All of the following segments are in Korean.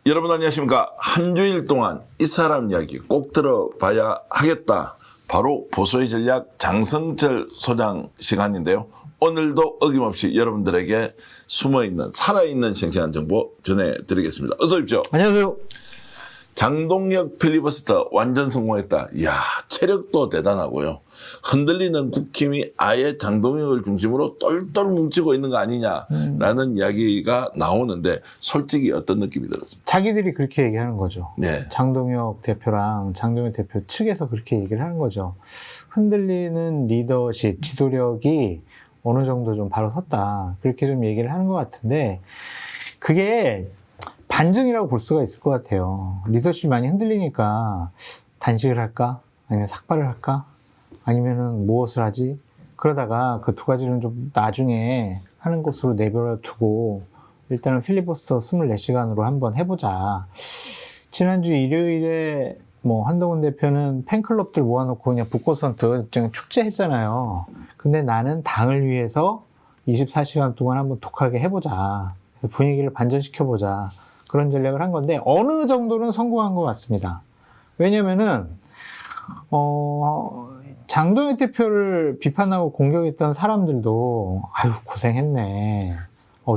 여러분 안녕하십니까. 한 주일 동안 이 사람 이야기 꼭 들어봐야 하겠다. 바로 보수의 전략 장성철 소장 시간인데요. 오늘도 어김없이 여러분들에게 숨어있는 살아있는 생생한 정보 전해드리겠습니다. 어서 오십시오. 안녕하세요. 장동혁 필리버스터 완전 성공했다. 이야, 체력도 대단하고요. 흔들리는 국힘이 아예 장동혁을 중심으로 똘똘 뭉치고 있는 거 아니냐라는 이야기가 나오는데 솔직히 어떤 느낌이 들었습니까? 자기들이 그렇게 얘기하는 거죠. 네. 장동혁 대표랑 장동혁 대표 측에서 그렇게 얘기를 하는 거죠. 흔들리는 리더십, 지도력이 어느 정도 좀 바로 섰다. 그렇게 좀 얘기를 하는 것 같은데 그게 반증이라고 볼 수가 있을 것 같아요. 리더십이 많이 흔들리니까 단식을 할까? 아니면 삭발을 할까? 아니면은 무엇을 하지? 그러다가 그 두 가지는 좀 나중에 하는 것으로 내버려 두고 일단은 필리버스터 24시간으로 한번 해보자. 지난주 일요일에 한동훈 대표는 팬클럽들 모아놓고 그냥 북고선트 축제했잖아요. 근데 나는 당을 위해서 24시간 동안 한번 독하게 해보자. 그래서 분위기를 반전시켜보자. 그런 전략을 한 건데 어느 정도는 성공한 것 같습니다. 왜냐면은 장동혁 대표를 비판하고 공격했던 사람들도 아유 고생했네.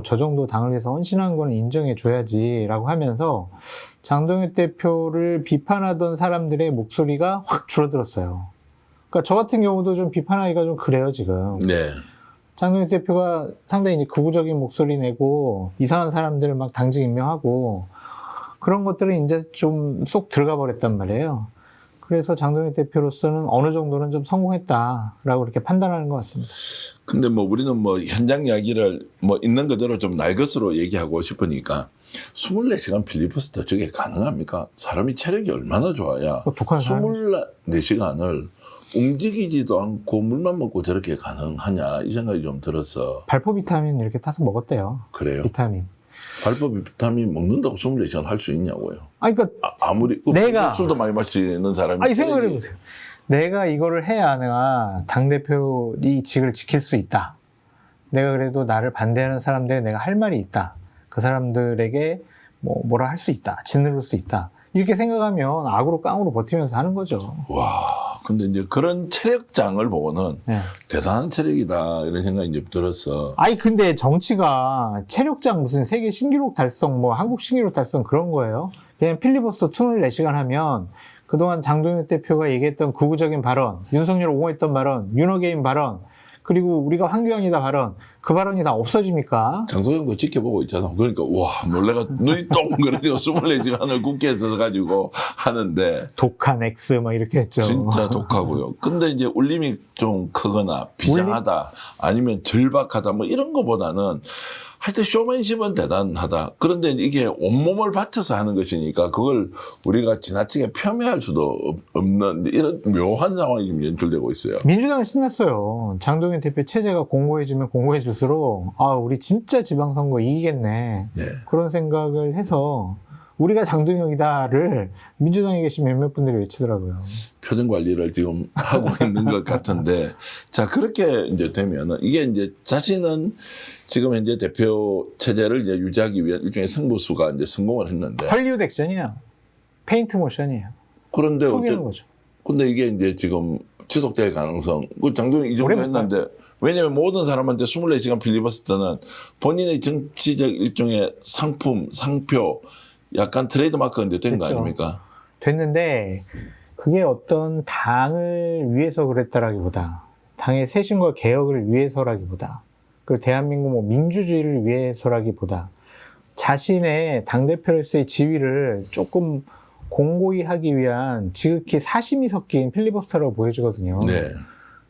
저 정도 당을 위해서 헌신한 거는 인정해줘야지 라고 하면서 장동혁 대표를 비판하던 사람들의 목소리가 확 줄어들었어요. 그러니까 저 같은 경우도 좀 비판하기가 좀 그래요 지금. 네. 장동혁 대표가 상당히 이제 극우적인 목소리 내고 이상한 사람들을 막 당직 임명하고 그런 것들은 이제 좀 쏙 들어가 버렸단 말이에요. 그래서 장동혁 대표로서는 어느 정도는 좀 성공했다라고 이렇게 판단하는 것 같습니다. 근데 우리는 현장 이야기를 있는 그대로 좀 날 것으로 얘기하고 싶으니까 24시간 필리버스터 저게 가능합니까? 사람이 체력이 얼마나 좋아야 독한 사람. 24시간을 움직이지도 않고 물만 먹고 저렇게 가능하냐 이 생각이 좀 들어서. 발포 비타민 이렇게 타서 먹었대요. 그래요? 비타민. 발포 비타민 먹는다고 24시간 할 수 있냐고요? 그러니까 아무리 내가 술도 많이 마시는 사람이 생각을 해보세요. 내가 이거를 해야 내가 당대표 이 직을 지킬 수 있다. 내가 그래도 나를 반대하는 사람들에 내가 할 말이 있다. 그 사람들에게 뭐라 할 수 있다. 짓누를 수 있다. 이렇게 생각하면 악으로 깡으로 버티면서 하는 거죠. 와, 근데 이제 그런 체력장을 보고는 네. 대단한 체력이다 이런 생각이 이제 들어서. 근데 정치가 체력장 무슨 세계 신기록 달성, 한국 신기록 달성 그런 거예요. 그냥 필리버스터 24시간 하면 그동안 장동혁 대표가 얘기했던 극우적인 발언, 윤석열 옹호했던 발언, 윤호개인 발언, 그리고 우리가 황교안이다 발언, 그 발언이 다 없어집니까? 장소영도 지켜보고 있잖아. 그러니까 와 놀래가 눈이 동그래지고 24시간을 국회에서 가지고 하는데 독한 X 이렇게 했죠. 진짜 독하고요. 근데 이제 울림이 좀 크거나 비장하다 아니면 절박하다 이런 거보다는 하여튼 쇼맨십은 대단하다. 그런데 이게 온몸을 바쳐서 하는 것이니까 그걸 우리가 지나치게 폄훼할 수도 없는 이런 묘한 상황이 지금 연출되고 있어요. 민주당은 신났어요. 장동혁 대표 체제가 공고해지면 공고해질수록 우리 진짜 지방선거 이기겠네. 네. 그런 생각을 해서 우리가 장동혁이다를 민주당에 계신 몇몇 분들이 외치더라고요. 표정 관리를 지금 하고 있는 것 같은데, 자, 그렇게 이제 되면은, 이게 이제 자신은 지금 현재 대표 체제를 이제 유지하기 위한 일종의 승부수가 이제 성공을 했는데. 헐리우드 액션이에요. 페인트 모션이에요. 그런데 속이는 거죠. 근데 이게 이제 지금 지속될 가능성, 장동혁 이 정도 했는데, 왜냐면 모든 사람한테 24시간 필리버스터는 본인의 정치적 일종의 상품, 상표, 약간 트레이드 마크가 이제 된 거 아닙니까? 됐는데 그게 어떤 당을 위해서 그랬다라기보다 당의 쇄신과 개혁을 위해서라기보다 그리고 대한민국 민주주의를 위해서라기보다 자신의 당대표로서의 지위를 조금 공고히 하기 위한 지극히 사심이 섞인 필리버스터라고 보여지거든요. 네.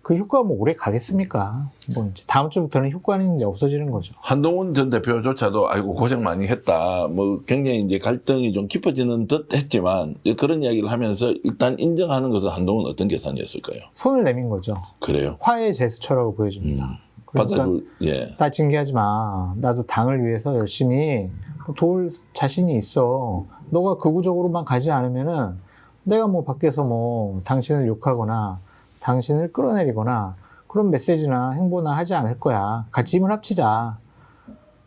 그 효과가 오래 가겠습니까? 이제 다음 주부터는 효과는 이제 없어지는 거죠. 한동훈 전 대표조차도 아이고 고생 많이 했다. 굉장히 이제 갈등이 좀 깊어지는 듯 했지만 그런 이야기를 하면서 일단 인정하는 것은 한동훈 어떤 계산이었을까요? 손을 내민 거죠. 그래요? 화해의 제스처라고 보여집니다. 그러니까 나 징계하지 마. 나도 당을 위해서 열심히 도울 자신이 있어. 너가 극우적으로만 가지 않으면은 내가 밖에서 당신을 욕하거나 당신을 끌어내리거나 그런 메시지나 행보나 하지 않을 거야. 같이 힘을 합치자.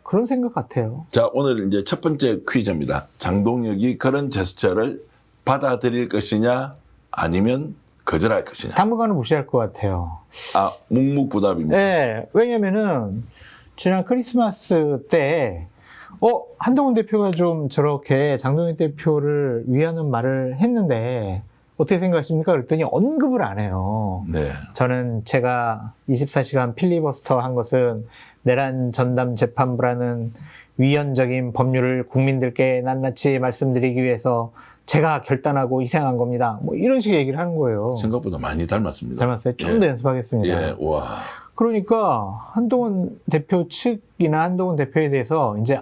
그런 생각 같아요. 자, 오늘 이제 첫 번째 퀴즈입니다. 장동혁이 그런 제스처를 받아들일 것이냐 아니면 거절할 것이냐. 당분간은 무시할 것 같아요. 아, 묵묵부답입니다. 네, 왜냐면은 지난 크리스마스 때 한동훈 대표가 좀 저렇게 장동혁 대표를 위하는 말을 했는데 어떻게 생각하십니까? 그랬더니 언급을 안 해요. 네. 저는 제가 24시간 필리버스터 한 것은 내란 전담 재판부라는 위헌적인 법률을 국민들께 낱낱이 말씀드리기 위해서 제가 결단하고 희생한 겁니다. 뭐 이런 식의 얘기를 하는 거예요. 생각보다 많이 닮았습니다. 닮았어요? 좀 더 연습하겠습니다. 예, 와. 그러니까 한동훈 대표 측이나 한동훈 대표에 대해서 이제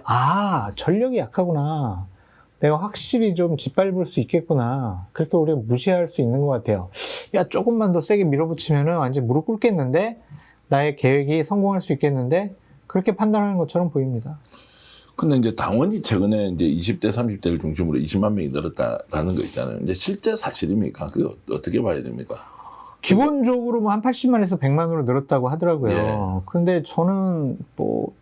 전력이 약하구나. 내가 확실히 좀 짓밟을 수 있겠구나. 그렇게 우리가 무시할 수 있는 것 같아요. 야, 조금만 더 세게 밀어붙이면은 완전 무릎 꿇겠는데? 나의 계획이 성공할 수 있겠는데? 그렇게 판단하는 것처럼 보입니다. 근데 이제 당원이 최근에 이제 20대, 30대를 중심으로 20만 명이 늘었다라는 거 있잖아요. 이제 실제 사실입니까? 그거 어떻게 봐야 됩니까? 기본적으로 뭐 한 80만에서 100만으로 늘었다고 하더라고요. 예. 근데 저는 뭐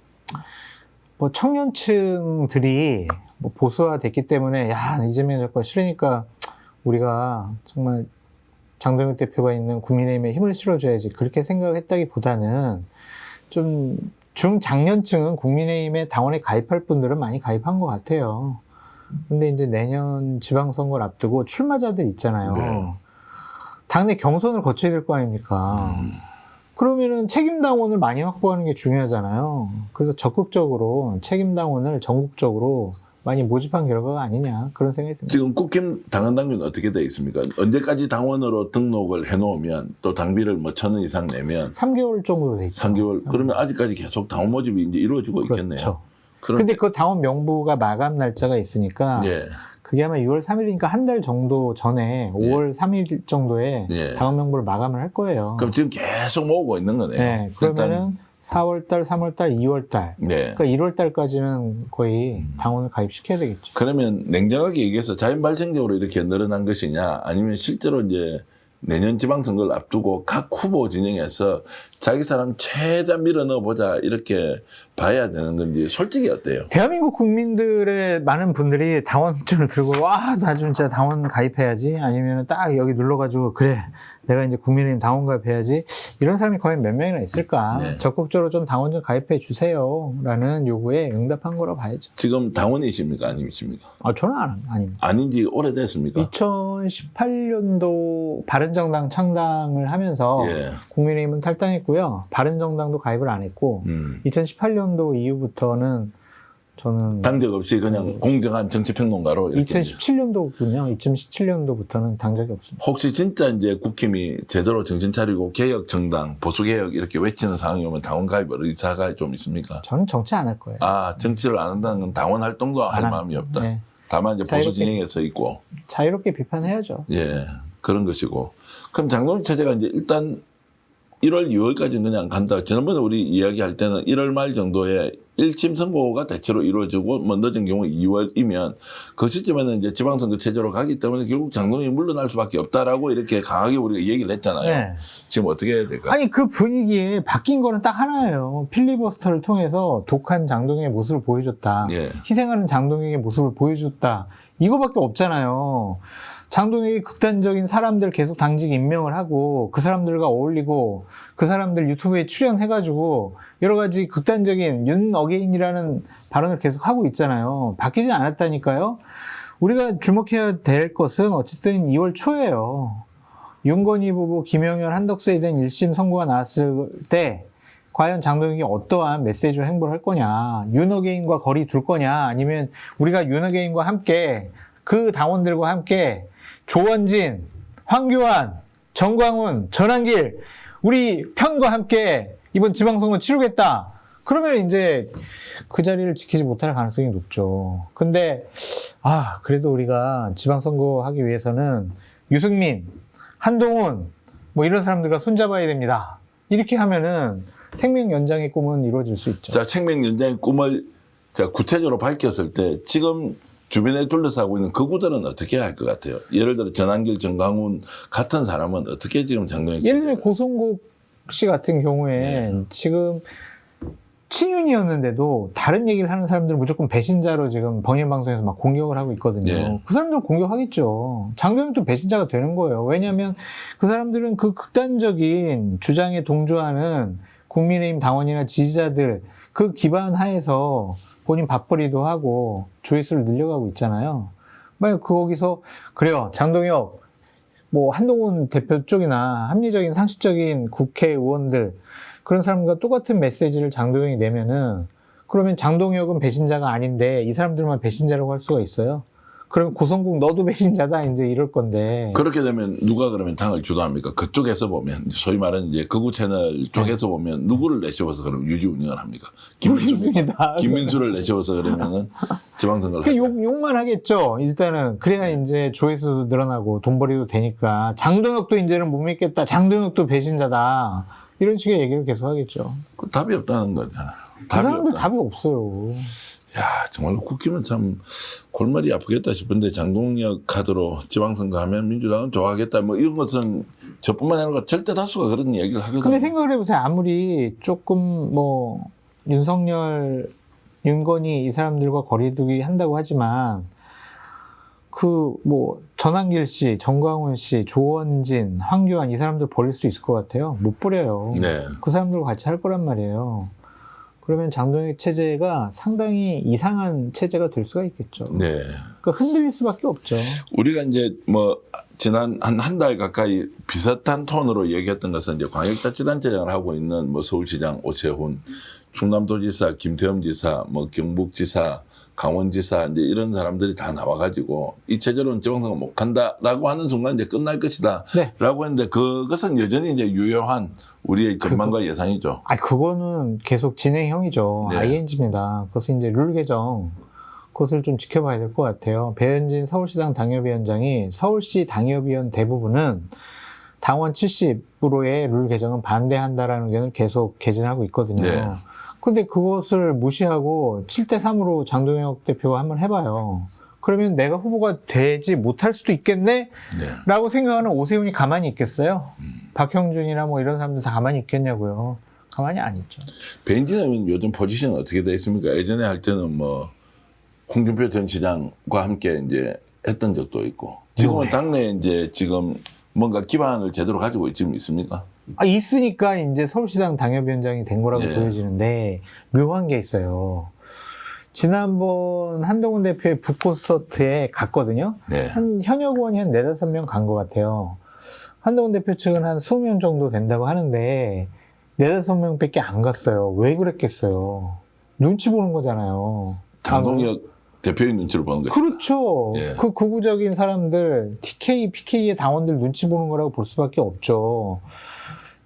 청년층들이 뭐 보수화됐기 때문에 이재명 정권 싫으니까 우리가 정말 장동혁 대표가 있는 국민의힘에 힘을 실어줘야지 그렇게 생각했다기보다는 좀 중장년층은 국민의힘에 당원에 가입할 분들은 많이 가입한 것 같아요. 근데 이제 내년 지방선거를 앞두고 출마자들 있잖아요. 네. 당내 경선을 거쳐야 될 거 아닙니까? 그러면은 책임당원을 많이 확보하는 게 중요하잖아요. 그래서 적극적으로 책임당원을 전국적으로 많이 모집한 결과가 아니냐 그런 생각이 듭니다. 지금 국힘 당원 당규는 어떻게 되어 있습니까? 언제까지 당원으로 등록을 해놓으면 또 당비를 뭐 1,000원 이상 내면 3개월 정도로 돼 있죠. 3개월 그러면 아직까지 계속 당원 모집이 이제 이루어지고 있겠네요. 그렇죠. 그런데 근데 그 당원 명부가 마감 날짜가 있으니까 예. 그게 아마 6월 3일이니까 한 달 정도 전에 5월 3일 정도에 예. 당원 명부를 마감을 할 거예요. 그럼 지금 계속 모으고 있는 거네요. 네, 그러면은 4월달, 3월달, 2월달. 네. 그러니까 1월달까지는 거의 당원을 가입시켜야 되겠죠. 그러면 냉정하게 얘기해서 자연발생적으로 이렇게 늘어난 것이냐 아니면 실제로 이제 내년 지방선거를 앞두고 각 후보 진영에서 자기 사람 최대한 밀어 넣어보자 이렇게 봐야 되는 건지 솔직히 어때요? 대한민국 국민들의 많은 분들이 당원증을 들고 나 좀 진짜 당원 가입해야지 아니면 딱 여기 눌러가지고 그래 내가 이제 국민의힘 당원 가입해야지 이런 사람이 과연 몇 명이나 있을까? 네. 적극적으로 좀 당원증 가입해 주세요 라는 요구에 응답한 거라고 봐야죠. 지금 당원이십니까 아니십니까? 저는 아닙니다. 아닌지 오래됐습니까? 2018년도 바른정당 창당을 하면서 예. 국민의힘은 탈당했고요. 바른정당도 가입을 안 했고 2018년도 이후부터는 저는 당적 없이 그냥 공정한 정치평론가로 이렇게 2017년도군요. 2017년도부터는 당적이 없습니다. 혹시 진짜 이제 국힘이 제대로 정신 차리고 개혁 정당, 보수 개혁 이렇게 외치는 상황이 오면 당원 가입 의사가 좀 있습니까? 저는 정치 안 할 거예요. 정치를 안 한다는 건 당원 활동도 할 마음이 없다. 네. 다만 이제 보수 자유롭게- 진영에 서 있고. 자유롭게 비판해야죠. 예, 그런 것이고. 그럼 장동혁 체제가 이제 일단 1월, 2월까지 그냥 간다. 지난번에 우리 이야기할 때는 1월 말 정도에 1심 선고가 대체로 이루어지고 뭐 늦은 경우 2월이면 그 시점에는 이제 지방선거 체제로 가기 때문에 결국 장동혁이 물러날 수밖에 없다라고 이렇게 강하게 우리가 얘기를 했잖아요. 네. 지금 어떻게 해야 될까? 아니 그 분위기에 바뀐 거는 딱 하나예요. 필리버스터를 통해서 독한 장동혁의 모습을 보여줬다. 예. 희생하는 장동혁의 모습을 보여줬다. 이거밖에 없잖아요. 장동혁이 극단적인 사람들 계속 당직 임명을 하고 그 사람들과 어울리고 그 사람들 유튜브에 출연해가지고 여러 가지 극단적인 윤어게인이라는 발언을 계속 하고 있잖아요. 바뀌지 않았다니까요. 우리가 주목해야 될 것은 어쨌든 2월 초예요. 윤건희 부부, 김영현, 한덕수에 대한 1심 선고가 나왔을 때 과연 장동혁이 어떠한 메시지와 행보를 할 거냐, 윤어게인과 거리 둘 거냐, 아니면 우리가 윤어게인과 함께 그 당원들과 함께 조원진, 황교안, 정광훈, 전한길 우리 편과 함께 이번 지방선거 치르겠다. 그러면 이제 그 자리를 지키지 못할 가능성이 높죠. 근데 그래도 우리가 지방선거 하기 위해서는 유승민, 한동훈 뭐 이런 사람들과 손잡아야 됩니다. 이렇게 하면은 생명 연장의 꿈은 이루어질 수 있죠. 자, 생명 연장의 꿈을 구체적으로 밝혔을 때 지금 주변에 둘러싸고 있는 그 구도는 어떻게 할 것 같아요? 예를 들어 전한길, 정강훈 같은 사람은 어떻게 지금 장동혁 예를 들어 고성국 씨 같은 경우에 지금 친윤이었는데도 다른 얘기를 하는 사람들은 무조건 배신자로 지금 번일방송에서 막 공격을 하고 있거든요. 네. 그 사람들은 공격하겠죠. 장동혁도 배신자가 되는 거예요. 왜냐하면 그 사람들은 그 극단적인 주장에 동조하는 국민의힘 당원이나 지지자들 그 기반 하에서 본인 밥벌이도 하고 조회수를 늘려가고 있잖아요. 만약 거기서 그래요. 장동혁 뭐 한동훈 대표 쪽이나 합리적인 상식적인 국회의원들 그런 사람과 똑같은 메시지를 장동혁이 내면은 그러면 장동혁은 배신자가 아닌데 이 사람들만 배신자라고 할 수가 있어요? 그러면 고성국 너도 배신자다 이제 이럴 건데. 그렇게 되면 누가 그러면 당을 주도합니까? 그쪽에서 보면 소위 말하는 이제 극우 채널 쪽에서 보면 누구를 내세워서 그럼 유지 운영을 합니까? 모르겠습니다. 김민수를 내세워서 그러면은 지방선거를 그 욕만 하겠죠. 일단은 그래야 이제 조회수도 늘어나고 돈벌이도 되니까 장동혁도 이제는 못 믿겠다. 장동혁도 배신자다. 이런 식의 얘기를 계속 하겠죠. 그 답이 없다는 거잖아. 그 사람들 답이 없어요. 야, 정말로 국힘은 참 골머리 아프겠다 싶은데 장동혁 카드로 지방선거 하면 민주당은 좋아하겠다. 뭐 이런 것은 저뿐만 아니라 절대 다수가 그런 얘기를 하거든요. 근데 생각을 해보세요. 아무리 조금 뭐 윤석열, 윤건희 이 사람들과 거리두기 한다고 하지만 그 뭐 전한길 씨, 정광훈 씨, 조원진, 황교안 이 사람들 버릴 수 있을 것 같아요. 못 버려요. 네. 그 사람들과 같이 할 거란 말이에요. 그러면 장동혁 체제가 상당히 이상한 체제가 될 수가 있겠죠. 네. 그러니까 흔들릴 수밖에 없죠. 우리가 이제 뭐 지난 한 달 가까이 비슷한 톤으로 얘기했던 것은 이제 광역자치단체장을 하고 있는 뭐 서울시장 오세훈, 충남도지사 김태흠 지사, 뭐 경북지사, 강원지사 이제 이런 사람들이 다 나와가지고 이 체제로는 지방선거 못 간다라고 하는 순간 이제 끝날 것이다라고 네. 했는데 그것은 여전히 이제 유효한 우리의 전망과 예상이죠. 아, 그거는 계속 진행형이죠. 네. ING입니다. 그것은 이제 룰 개정, 그것을 좀 지켜봐야 될 것 같아요. 배현진 서울시당 당협위원장이 서울시 당협위원 대부분은 당원 70으로의 룰 개정은 반대한다라는 의견을 계속 개진하고 있거든요. 네. 근데 그것을 무시하고 7대3으로 장동혁 대표가 한번 해봐요. 그러면 내가 후보가 되지 못할 수도 있겠네? 네. 라고 생각하는 오세훈이 가만히 있겠어요? 박형준이나 뭐 이런 사람들 다 가만히 있겠냐고요. 가만히 안 있죠. 배현진은 요즘 포지션은 어떻게 되어 있습니까? 예전에 할 때는 뭐 홍준표 전 시장과 함께 이제 했던 적도 있고 지금은 당내에 이제 지금 뭔가 기반을 제대로 가지고 지금 있습니까? 아, 있으니까 이제 서울시당 당협위원장이 된 거라고 예. 보여지는데 묘한 게 있어요. 지난번 한동훈 대표의 북콘서트에 갔거든요. 네. 현역 의원이 한 4-5명 간 것 같아요. 한동훈 대표 측은 한 20명 정도 된다고 하는데 4-5명 밖에 안 갔어요. 왜 그랬겠어요? 눈치 보는 거잖아요. 장동혁 대표의 눈치를 보는 것이다. 그렇죠. 예. 그 극우적인 사람들, TK, PK의 당원들 눈치 보는 거라고 볼 수밖에 없죠.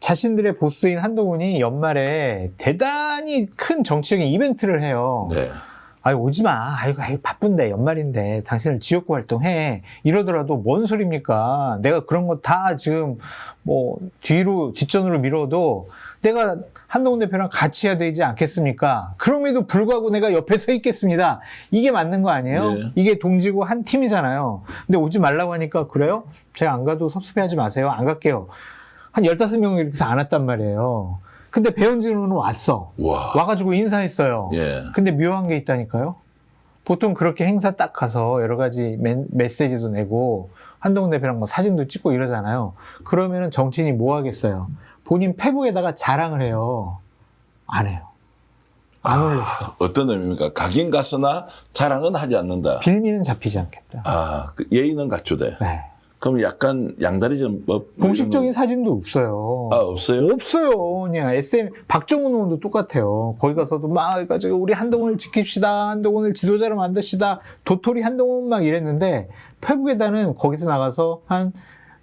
자신들의 보스인 한동훈이 연말에 대단히 큰 정치적인 이벤트를 해요. 네. 아유, 오지 마. 아이고, 바쁜데, 연말인데, 당신은 지역구 활동해. 이러더라도 뭔 소리입니까? 내가 그런 거 다 지금 뭐 뒷전으로 미뤄도 내가 한동훈 대표랑 같이 해야 되지 않겠습니까? 그럼에도 불구하고 내가 옆에 서 있겠습니다. 이게 맞는 거 아니에요? 네. 이게 동지고 한 팀이잖아요. 근데 오지 말라고 하니까 그래요? 제가 안 가도 섭섭해하지 마세요. 안 갈게요. 한 15명 이렇게 해서 안 왔단 말이에요. 근데 배현진은 왔어. 와. 와가지고 인사했어요. 예. 근데 묘한 게 있다니까요. 보통 그렇게 행사 딱 가서 여러 가지 메시지도 내고 한동훈 대표랑 뭐 사진도 찍고 이러잖아요. 그러면은 정치인이 뭐 하겠어요? 본인 페북에다가 자랑을 해요. 안 해요. 안 올렸어. 어떤 의미입니까? 가긴 갔으나 자랑은 하지 않는다. 빌미는 잡히지 않겠다. 아, 그 예의는 갖추되. 네. 그럼 약간 양다리 전법. 공식적인 사진도 없어요. 아, 없어요? 없어요. 그냥 박정훈 의원도 똑같아요. 거기 가서도 막 해가지고 우리 한동훈을 지킵시다. 한동훈을 지도자로 만드시다. 도토리 한동훈 막 이랬는데 페북에다는 거기서 나가서 한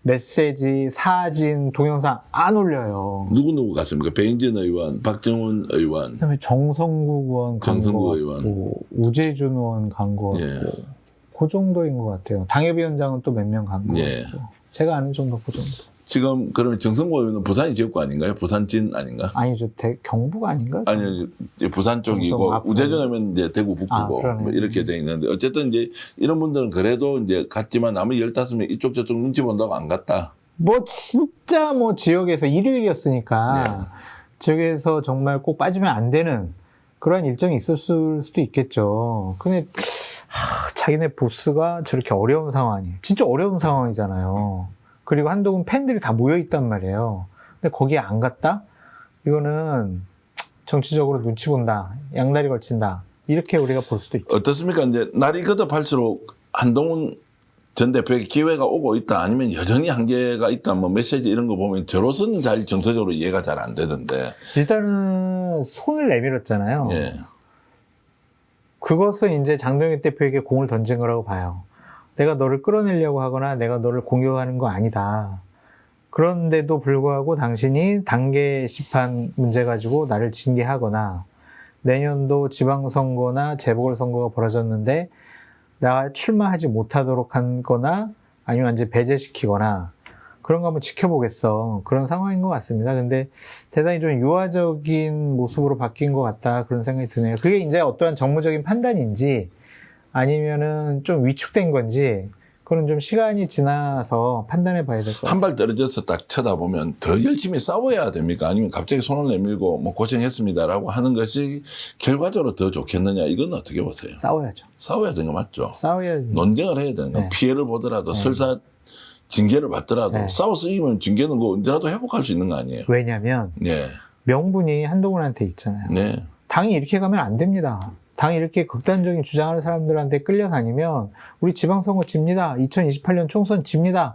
메시지, 사진, 동영상 안 올려요. 누구 갔습니까? 배인진 의원, 박정훈 의원. 그다음에 정성국 의원 간 정성국 거 의원. 같고 우재준 의원 간 거 같고 예. 그 정도인 것 같아요. 당협위원장은 또 몇 명 간 거 예. 같고 제가 아는 정도 그 정도. 지금 그러면 정성국 의원은 부산이 지역구 아닌가요? 부산진 아닌가? 아니죠. 경북 아닌가? 아니, 이제 부산 쪽이고, 정성 앞으로. 우재준 의원은 이제 대구 북구고, 그러네. 뭐 이렇게 돼 있는데, 어쨌든 이제 이런 분들은 그래도 이제 갔지만 남은 15명 이쪽 저쪽 눈치 본다고 안 갔다. 뭐 진짜 뭐 지역에서 일요일이었으니까 네. 지역에서 정말 꼭 빠지면 안 되는 그런 일정이 있었을 수도 있겠죠. 근데 자기네 보스가 저렇게 어려운 상황이, 진짜 어려운 상황이잖아요. 그리고 한동훈 팬들이 다 모여 있단 말이에요. 근데 거기에 안 갔다? 이거는 정치적으로 눈치 본다, 양다리 걸친다, 이렇게 우리가 볼 수도 있죠. 어떻습니까? 이제 날이 거듭할수록 한동훈 전 대표에게 기회가 오고 있다, 아니면 여전히 한계가 있다, 뭐 메시지 이런 거 보면 저로서는 잘 정서적으로 이해가 잘 안 되던데. 일단은 손을 내밀었잖아요. 예. 그것은 이제 장동혁 대표에게 공을 던진 거라고 봐요. 내가 너를 끌어내려고 하거나 내가 너를 공격하는 거 아니다. 그런데도 불구하고 당신이 단계 시판 문제 가지고 나를 징계하거나, 내년도 지방선거나 재보궐선거가 벌어졌는데 나 출마하지 못하도록 하거나 아니면 완전 배제시키거나 그런 거 한번 지켜보겠어. 그런 상황인 것 같습니다. 근데 대단히 좀 유화적인 모습으로 바뀐 것 같다, 그런 생각이 드네요. 그게 이제 어떠한 정무적인 판단인지 아니면은 좀 위축된 건지, 그건 좀 시간이 지나서 판단해 봐야 될 것 같아요. 한 발 떨어져서 딱 쳐다보면 더 열심히 싸워야 됩니까? 아니면 갑자기 손을 내밀고 뭐 고생했습니다라고 하는 것이 결과적으로 더 좋겠느냐? 이건 어떻게 보세요? 싸워야죠. 싸워야 되는 거 맞죠? 싸워야죠. 논쟁을 해야 되는 거. 네. 피해를 보더라도 설사 징계를 받더라도 네. 싸워서 이기면 징계는 뭐 언제라도 회복할 수 있는 거 아니에요? 왜냐면 네. 명분이 한동훈한테 있잖아요. 네. 당이 이렇게 가면 안 됩니다. 당이 이렇게 극단적인 주장하는 사람들한테 끌려다니면 우리 지방선거 집니다. 2028년 총선 집니다.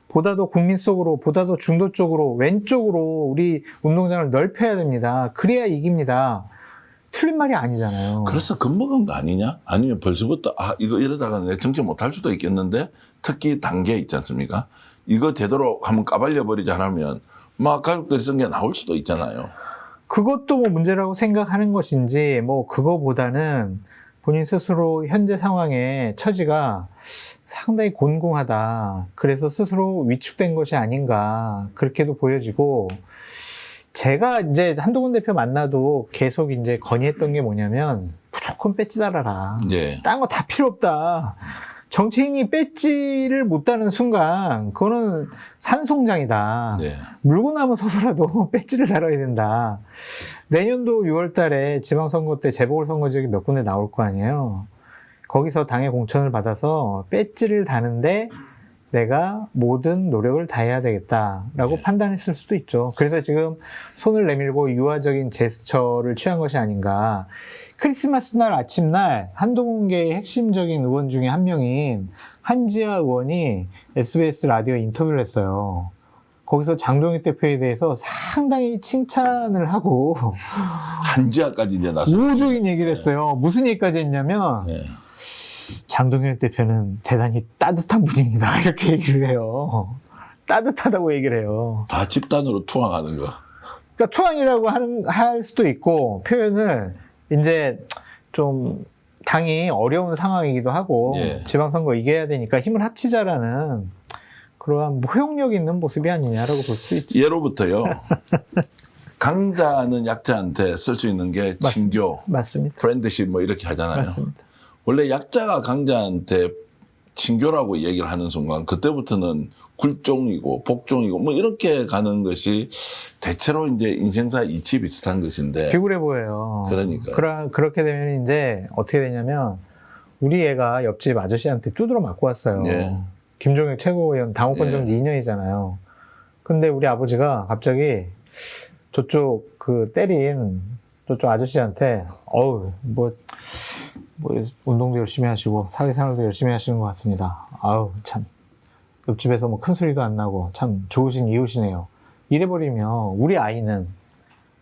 보다 더 국민 속으로, 보다 더 중도 쪽으로, 왼쪽으로 우리 운동장을 넓혀야 됩니다. 그래야 이깁니다. 틀린 말이 아니잖아요. 그래서 겁먹은 거 아니냐? 아니면 벌써부터 이거 이러다가 내 정치 못할 수도 있겠는데, 특히 단계 있지 않습니까? 이거 제대로 한번 까발려 버리자 하면 막 가족들이 쓴 게 나올 수도 있잖아요. 그것도 뭐 문제라고 생각하는 것인지, 뭐 그거보다는 본인 스스로 현재 상황의 처지가 상당히 곤궁하다. 그래서 스스로 위축된 것이 아닌가, 그렇게도 보여지고, 제가 이제 한동훈 대표 만나도 계속 이제 건의했던 게 뭐냐면, 무조건 배지 달아라. 예. 딴 거 다 필요 없다. 정치인이 배지를 못 다는 순간 그거는 산송장이다. 네. 물고 나서서라도 배지를 달아야 된다. 내년도 6월 달에 지방선거 때 재보궐선거 지역이 몇 군데 나올 거 아니에요. 거기서 당의 공천을 받아서 배지를 다는데 내가 모든 노력을 다해야 되겠다라고 판단했을 수도 있죠. 그래서 지금 손을 내밀고 유화적인 제스처를 취한 것이 아닌가. 크리스마스 날 아침날 한동훈계의 핵심적인 의원 중에 한 명인 한지아 의원이 SBS 라디오 인터뷰를 했어요. 거기서 장동혁 대표에 대해서 상당히 칭찬을 하고 한지하까지 이제 나서. 우호적인 얘기를 했어요. 무슨 얘기까지 했냐면 네. 장동혁 대표는 대단히 따뜻한 분입니다. 이렇게 얘기를 해요. 따뜻하다고 얘기를 해요. 다 집단으로 투항하는 거. 그러니까 투항이라고 할 수도 있고, 표현을 이제 좀 당이 어려운 상황이기도 하고 예. 지방선거 이겨야 되니까 힘을 합치자라는 그러한 모욕력 있는 모습이 아니냐라고 볼 수 있죠. 예로부터요. 강자는 약자한테 쓸 수 있는 게 친교, 맞습니다. 프렌드십 뭐 이렇게 하잖아요. 맞습니다. 원래 약자가 강자한테 친교라고 얘기를 하는 순간 그때부터는 굴종이고 복종이고 뭐 이렇게 가는 것이 대체로 이제 인생사 이치 비슷한 것인데. 비굴해 보여요. 그러니까요. 그렇게 되면 이제 어떻게 되냐면 우리 애가 옆집 아저씨한테 두드러 맞고 왔어요. 예. 김종혁 최고위원 당원권 예. 정지 2년이잖아요. 근데 우리 아버지가 갑자기 저쪽 때린 저쪽 아저씨한테 뭐 운동도 열심히 하시고 사회생활도 열심히 하시는 것 같습니다. 참 옆집에서 뭐 큰 소리도 안 나고 참 좋으신 이웃이네요. 이래버리면 우리 아이는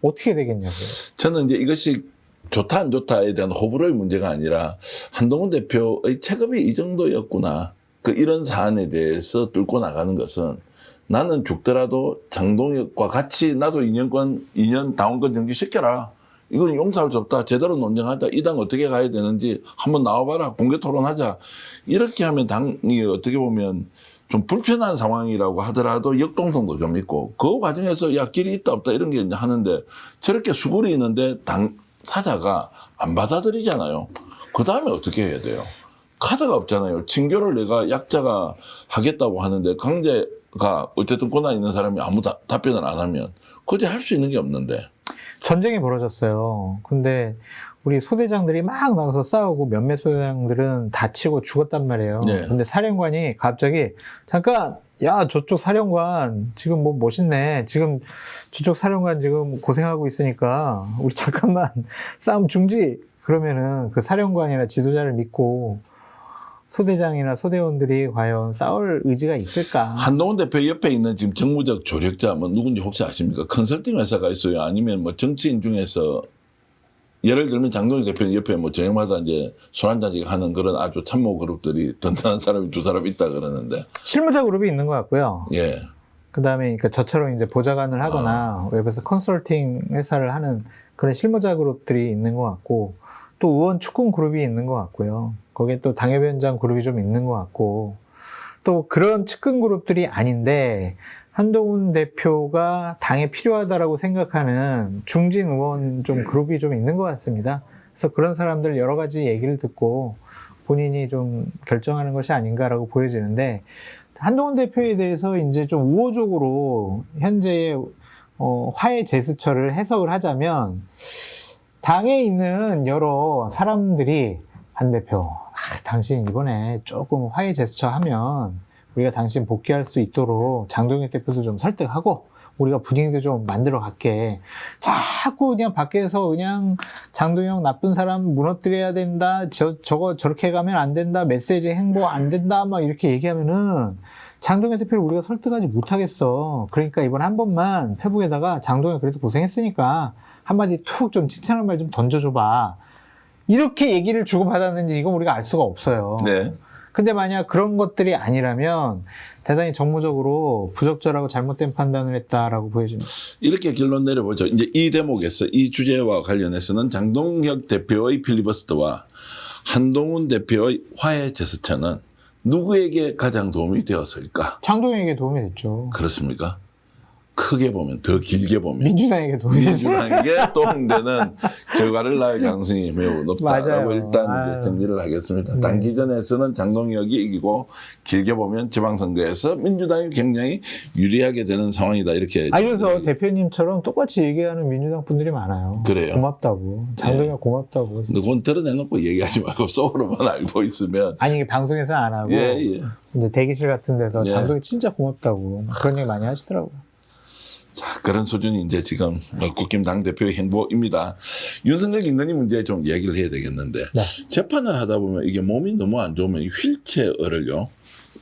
어떻게 되겠냐고요. 저는 이제 이것이 좋다 안 좋다에 대한 호불호의 문제가 아니라 한동훈 대표의 체급이 이 정도였구나. 이런 사안에 대해서 뚫고 나가는 것은 나는 죽더라도 장동혁과 같이 나도 2년 당원권 정지 시켜라. 이건 용서할 수 없다. 제대로 논쟁하자. 이 당 어떻게 가야 되는지 한번 나와봐라. 공개 토론하자. 이렇게 하면 당이 어떻게 보면 좀 불편한 상황이라고 하더라도 역동성도 좀 있고 그 과정에서 길이 있다 없다 이런 게 이제 하는데 저렇게 수굴이 있는데 당사자가 안 받아들이잖아요. 그 다음에 어떻게 해야 돼요? 카드가 없잖아요. 친교를 내가 약자가 하겠다고 하는데 강제가 어쨌든 권한 있는 사람이 아무 답변을 안 하면 그제 할 수 있는 게 없는데. 전쟁이 벌어졌어요. 근데 우리 소대장들이 막 나가서 싸우고 몇몇 소대장들은 다치고 죽었단 말이에요. 네. 근데 사령관이 갑자기 잠깐 야 저쪽 사령관 지금 뭐 멋있네. 지금 저쪽 사령관 지금 고생하고 있으니까 우리 잠깐만 싸움 중지. 그러면은 그 사령관이나 지도자를 믿고 소대장이나 소대원들이 과연 싸울 의지가 있을까? 한동훈 대표 옆에 있는 지금 정무적 조력자 뭐 누군지 혹시 아십니까? 컨설팅 회사가 있어요. 아니면 뭐 정치인 중에서 예를 들면 장동희 대표 옆에 뭐 저녁마다 이제 술 한잔씩 하는 그런 아주 참모 그룹들이 든든한 사람이 두 사람 있다 그러는데. 실무자 그룹이 있는 것 같고요. 예. 그다음에 그러니까 저처럼 이제 보좌관을 하거나 웹에서 컨설팅 회사를 하는 그런 실무자 그룹들이 있는 것 같고 또 의원 축군 그룹이 있는 것 같고요. 거기에 또 당협위원장 그룹이 좀 있는 것 같고 또 그런 측근 그룹들이 아닌데 한동훈 대표가 당에 필요하다라고 생각하는 중진 의원 좀 그룹이 좀 있는 것 같습니다. 그래서 그런 사람들 여러 가지 얘기를 듣고 본인이 좀 결정하는 것이 아닌가라고 보여지는데 한동훈 대표에 대해서 이제 좀 우호적으로 현재의 화해 제스처를 해석을 하자면 당에 있는 여러 사람들이 한 대표, 당신 이번에 조금 화해 제스처 하면 우리가 당신 복귀할 수 있도록 장동혁 대표도 좀 설득하고 우리가 분위기도 좀 만들어 갈게. 자꾸 그냥 밖에서 그냥 장동혁 나쁜 사람 무너뜨려야 된다. 저거 저렇게 가면 안 된다. 메시지 행보 안 된다. 막 이렇게 얘기하면은 장동혁 대표를 우리가 설득하지 못하겠어. 그러니까 이번 한 번만 페북에다가 장동혁 그래도 고생했으니까 한마디 툭 좀 칭찬할 말 좀 던져줘봐. 이렇게 얘기를 주고받았는지 이건 우리가 알 수가 없어요. 네. 근데 만약 그런 것들이 아니라면 대단히 정무적으로 부적절하고 잘못된 판단을 했다라고 보여집니다. 이렇게 결론 내려보죠. 이제 이 대목에서 이 주제와 관련해서는 장동혁 대표의 필리버스터와 한동훈 대표의 화해 제스처는 누구에게 가장 도움이 되었을까? 장동혁에게 도움이 됐죠. 그렇습니까? 크게 보면, 더 길게 보면 민주당에게 도움이 됐죠. 민주당에게 도움되는 결과를 낳을 가능성이 매우 높다라고 맞아요. 일단 이제 정리를 하겠습니다. 네. 단기전에서는 장동혁이 이기고 길게 보면 지방선거에서 민주당이 굉장히 유리하게 되는 상황이다 이렇게. 그래서 대표님처럼 똑같이 얘기하는 민주당 분들이 많아요. 그래요? 고맙다고. 장동혁 고맙다고. 근데 그건 드러내놓고 얘기하지 말고 속으로만 알고 있으면. 아니 이게 방송에서 안 하고 예. 이제 대기실 같은 데서 예. 장동혁 진짜 고맙다고 그런 얘기 많이 하시더라고요. 자, 그런 수준이 이제 지금 국힘 당대표의 행보입니다. 윤석열 김건희 문제에 좀 얘기를 해야 되겠는데, 네. 재판을 하다 보면 이게 몸이 너무 안 좋으면 휠체어를요,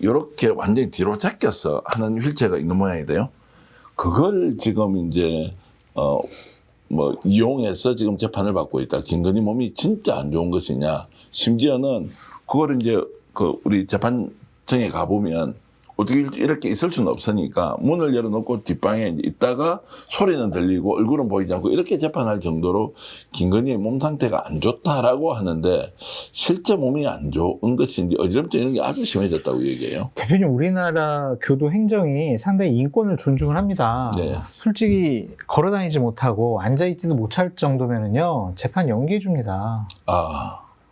이렇게 완전히 뒤로 제껴서 하는 휠체어가 있는 모양이 돼요. 그걸 지금 이제, 이용해서 지금 재판을 받고 있다. 김건희 몸이 진짜 안 좋은 것이냐. 심지어는 그걸 이제 우리 재판정에 가보면 어떻게 이렇게 있을 수는 없으니까 문을 열어놓고 뒷방에 있다가 소리는 들리고 얼굴은 보이지 않고 이렇게 재판할 정도로 김건희의 몸 상태가 안 좋다라고 하는데 실제 몸이 안 좋은 것인지 어지럼증 이런 게 아주 심해졌다고 얘기해요. 대표님 우리나라 교도 행정이 상당히 인권을 존중을 합니다. 네. 솔직히 걸어다니지 못하고 앉아있지도 못할 정도면은요 재판 연기해 줍니다.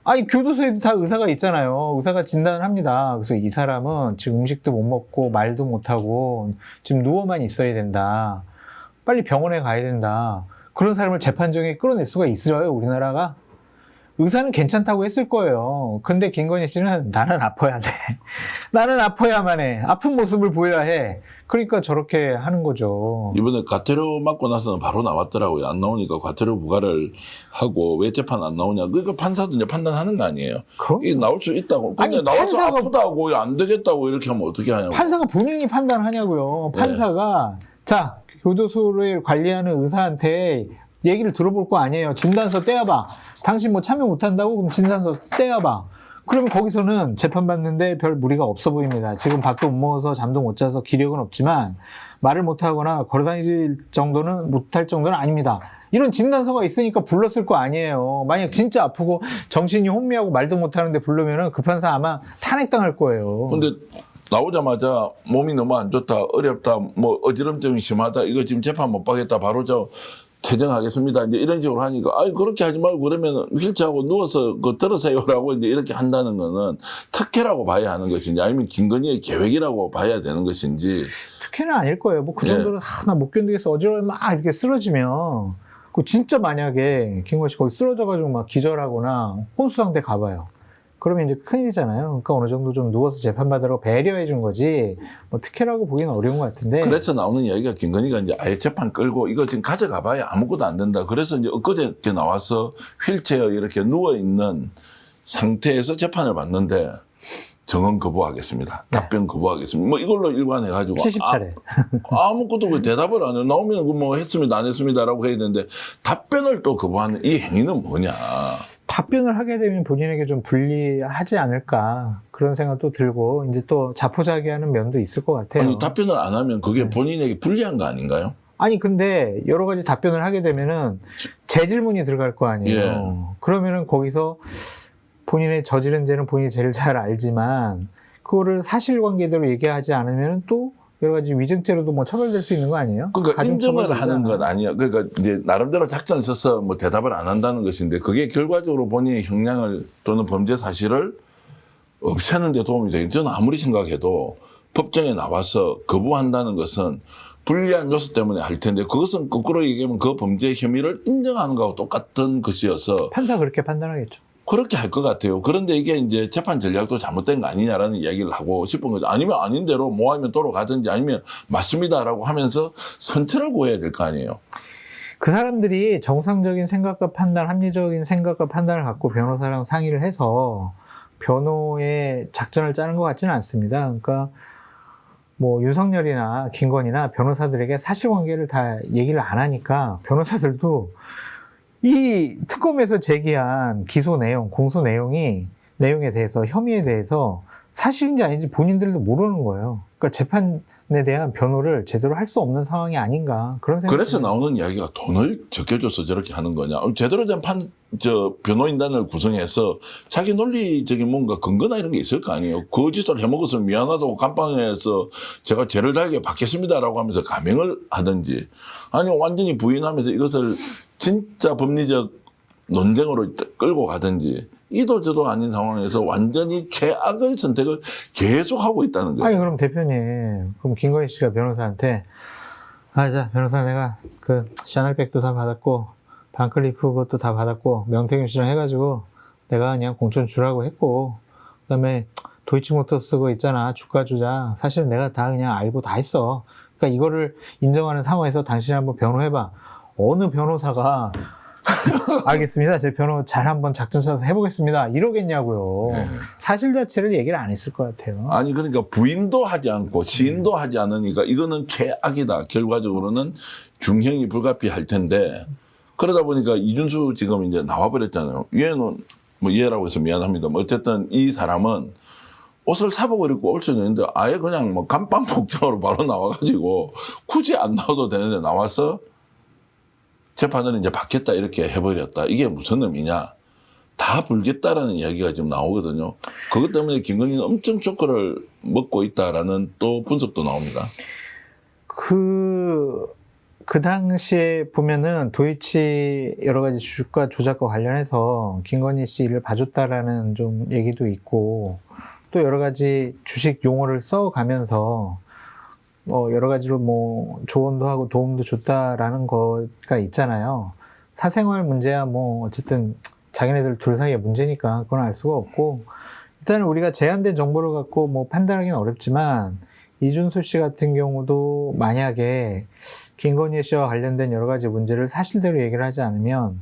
아니 교도소에도 다 의사가 있잖아요. 의사가 진단을 합니다. 그래서 이 사람은 지금 음식도 못 먹고 말도 못하고 지금 누워만 있어야 된다. 빨리 병원에 가야 된다. 그런 사람을 재판정에 끌어낼 수가 있어요, 우리나라가? 의사는 괜찮다고 했을 거예요. 근데 김건희 씨는 나는 아파야 돼. 나는 아파야만 해. 아픈 모습을 보여야 해. 그러니까 저렇게 하는 거죠. 이번에 과태료 맞고 나서는 바로 나왔더라고요. 안 나오니까 과태료 부과를 하고 왜 재판 안 나오냐. 그러니까 판사도 이제 판단하는 거 아니에요. 이게 나올 수 있다고. 근데 아니, 나와서 아프다고 안 되겠다고 이렇게 하면 어떻게 하냐고. 판사가 본인이 판단하냐고요. 판사가 자 교도소를 관리하는 의사한테 얘기를 들어볼 거 아니에요. 진단서 떼어봐. 당신 뭐 참여 못한다고? 그럼 진단서 떼어봐. 그러면 거기서는 재판받는데 별 무리가 없어 보입니다. 지금 밥도 못 먹어서 잠도 못 자서 기력은 없지만 말을 못하거나 걸어다닐 정도는 못할 정도는 아닙니다. 이런 진단서가 있으니까 불렀을 거 아니에요. 만약 진짜 아프고 정신이 혼미하고 말도 못하는데 부르면은 그 판사 아마 탄핵당할 거예요. 근데 나오자마자 몸이 너무 안 좋다, 어렵다, 뭐 어지럼증이 심하다, 이거 지금 재판 못 받겠다, 바로 퇴정하겠습니다. 이제 이런 식으로 하니까, 그렇게 하지 말고 그러면 휠체어하고 누워서 들으세요라고 이제 이렇게 한다는 거는 특혜라고 봐야 하는 것인지 아니면 김건희의 계획이라고 봐야 되는 것인지. 특혜는 아닐 거예요. 뭐 그 정도는 나 못 견디겠어. 어지러워 막 이렇게 쓰러지면 그 진짜 만약에 김건희 씨 거기 쓰러져가지고 막 기절하거나 혼수 상태 가봐요. 그러면 이제 큰일이잖아요. 그러니까 어느 정도 좀 누워서 재판받으라고 배려해 준 거지, 뭐 특혜라고 보기는 어려운 것 같은데. 그래서 나오는 이야기가 김건희가 이제 아예 재판 끌고 이거 지금 가져가 봐야 아무것도 안 된다. 그래서 이제 엊그제 나와서 휠체어 이렇게 누워있는 상태에서 재판을 받는데 정언 거부하겠습니다. 답변 거부하겠습니다. 뭐 이걸로 일관해가지고. 70차례. 아무것도 그 대답을 안 해요. 나오면 그 뭐 했습니다, 안 했습니다라고 해야 되는데 답변을 또 거부하는 이 행위는 뭐냐. 답변을 하게 되면 본인에게 좀 불리하지 않을까 그런 생각도 들고 이제 또 자포자기하는 면도 있을 것 같아요. 아니, 답변을 안 하면 그게 본인에게 불리한 거 아닌가요? 아니 근데 여러 가지 답변을 하게 되면은 재질문이 들어갈 거 아니에요. 예. 그러면은 거기서 본인의 저지른 죄는 본인이 제일 잘 알지만 그거를 사실관계대로 얘기하지 않으면 또 여러 가지 위증죄로도 뭐 처벌될 수 있는 거 아니에요? 그러니까 인정을 가중처벌이잖아. 하는 건 아니야. 그러니까 이제 나름대로 작전을 써서 뭐 대답을 안 한다는 것인데 그게 결과적으로 본인의 형량을 또는 범죄 사실을 없애는 데 도움이 되겠죠. 저는 아무리 생각해도 법정에 나와서 거부한다는 것은 불리한 요소 때문에 할 텐데 그것은 거꾸로 얘기하면 그 범죄 혐의를 인정하는 거하고 똑같은 것이어서 판사 그렇게 판단하겠죠. 그렇게 할 것 같아요. 그런데 이게 이제 재판 전략도 잘못된 거 아니냐라는 이야기를 하고 싶은 거죠. 아니면 아닌 대로 뭐 하면 돌아가든지 아니면 맞습니다라고 하면서 선처를 구해야 될 거 아니에요. 그 사람들이 정상적인 생각과 판단, 합리적인 생각과 판단을 갖고 변호사랑 상의를 해서 변호의 작전을 짜는 것 같지는 않습니다. 그러니까 뭐 윤석열이나 김건희나 변호사들에게 사실관계를 다 얘기를 안 하니까 변호사들도 이 특검에서 제기한 기소 내용, 공소 내용에 대해서, 혐의에 대해서 사실인지 아닌지 본인들도 모르는 거예요. 그러니까 재판에 대한 변호를 제대로 할 수 없는 상황이 아닌가 그런 생각이 그래서 듭니다. 나오는 이야기가 돈을 적게 줘서 저렇게 하는 거냐. 제대로 된 변호인단을 구성해서 자기 논리적인 뭔가 근거나 이런 게 있을 거 아니에요. 그 짓을 해먹어서 미안하다고 감방에서 제가 죄를 달게 받겠습니다라고 하면서 감형을 하든지 아니면 완전히 부인하면서 이것을 진짜 법리적 논쟁으로 끌고 가든지 이도 저도 아닌 상황에서 완전히 최악의 선택을 계속하고 있다는 거예요. 아니 그럼 대표님, 그럼 김건희 씨가 변호사한테 자 변호사 내가 그 샤넬백도 다 받았고 반클리프 그것도 다 받았고 명태균 씨랑 해가지고 내가 그냥 공천 주라고 했고 그다음에 도이치모터스 그거 있잖아 주가 조작 사실은 내가 다 그냥 알고 다 했어. 그러니까 이거를 인정하는 상황에서 당신이 한번 변호해봐. 어느 변호사가 알겠습니다. 제 변호 잘 한번 작전 짜서 해보겠습니다. 이러겠냐고요. 네. 사실 자체를 얘기를 안 했을 것 같아요. 아니 그러니까 부인도 하지 않고 시인도 하지 않으니까 이거는 최악이다. 결과적으로는 중형이 불가피할 텐데 그러다 보니까 이준수 지금 이제 나와버렸잖아요. 얘는 뭐 얘라고 해서 미안합니다. 뭐 어쨌든 이 사람은 옷을 사복을 입고 올 수는 있는데 아예 그냥 뭐 감방 복장으로 바로 나와가지고 굳이 안 나와도 되는데 나와서 재판을 이제 받겠다 이렇게 해버렸다. 이게 무슨 의미냐. 다 불겠다라는 이야기가 지금 나오거든요. 그것 때문에 김건희는 엄청 쇼크를 먹고 있다라는 또 분석도 나옵니다. 그 당시에 보면은 도이치 여러 가지 주가 조작과 관련해서 김건희 씨 일을 봐줬다라는 좀 얘기도 있고 또 여러 가지 주식 용어를 써가면서 여러 가지로 뭐 조언도 하고 도움도 줬다라는 거가 있잖아요. 사생활 문제야 뭐 어쨌든 자기네들 둘 사이의 문제니까 그건 알 수가 없고 일단 우리가 제한된 정보를 갖고 뭐 판단하기는 어렵지만 이준수 씨 같은 경우도 만약에 김건희 씨와 관련된 여러 가지 문제를 사실대로 얘기를 하지 않으면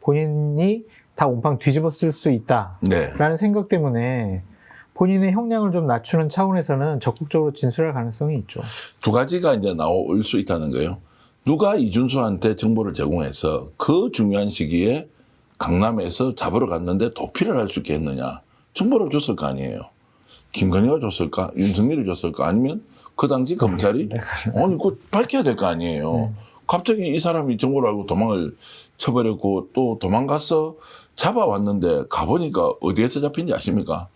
본인이 다 온팡 뒤집었을 수 있다라는 생각 때문에 본인의 형량을 좀 낮추는 차원에서는 적극적으로 진술할 가능성이 있죠. 두 가지가 이제 나올 수 있다는 거예요. 누가 이준수한테 정보를 제공해서 그 중요한 시기에 강남에서 잡으러 갔는데 도피를 할 수 있겠느냐. 정보를 줬을 거 아니에요. 김건희가 줬을까? 윤석열이 줬을까? 아니면 그 당시 검찰이? 아니, 그거 밝혀야 될 거 아니에요. 갑자기 이 사람이 정보를 알고 도망을 쳐버렸고 또 도망가서 잡아왔는데 가보니까 어디에서 잡힌지 아십니까?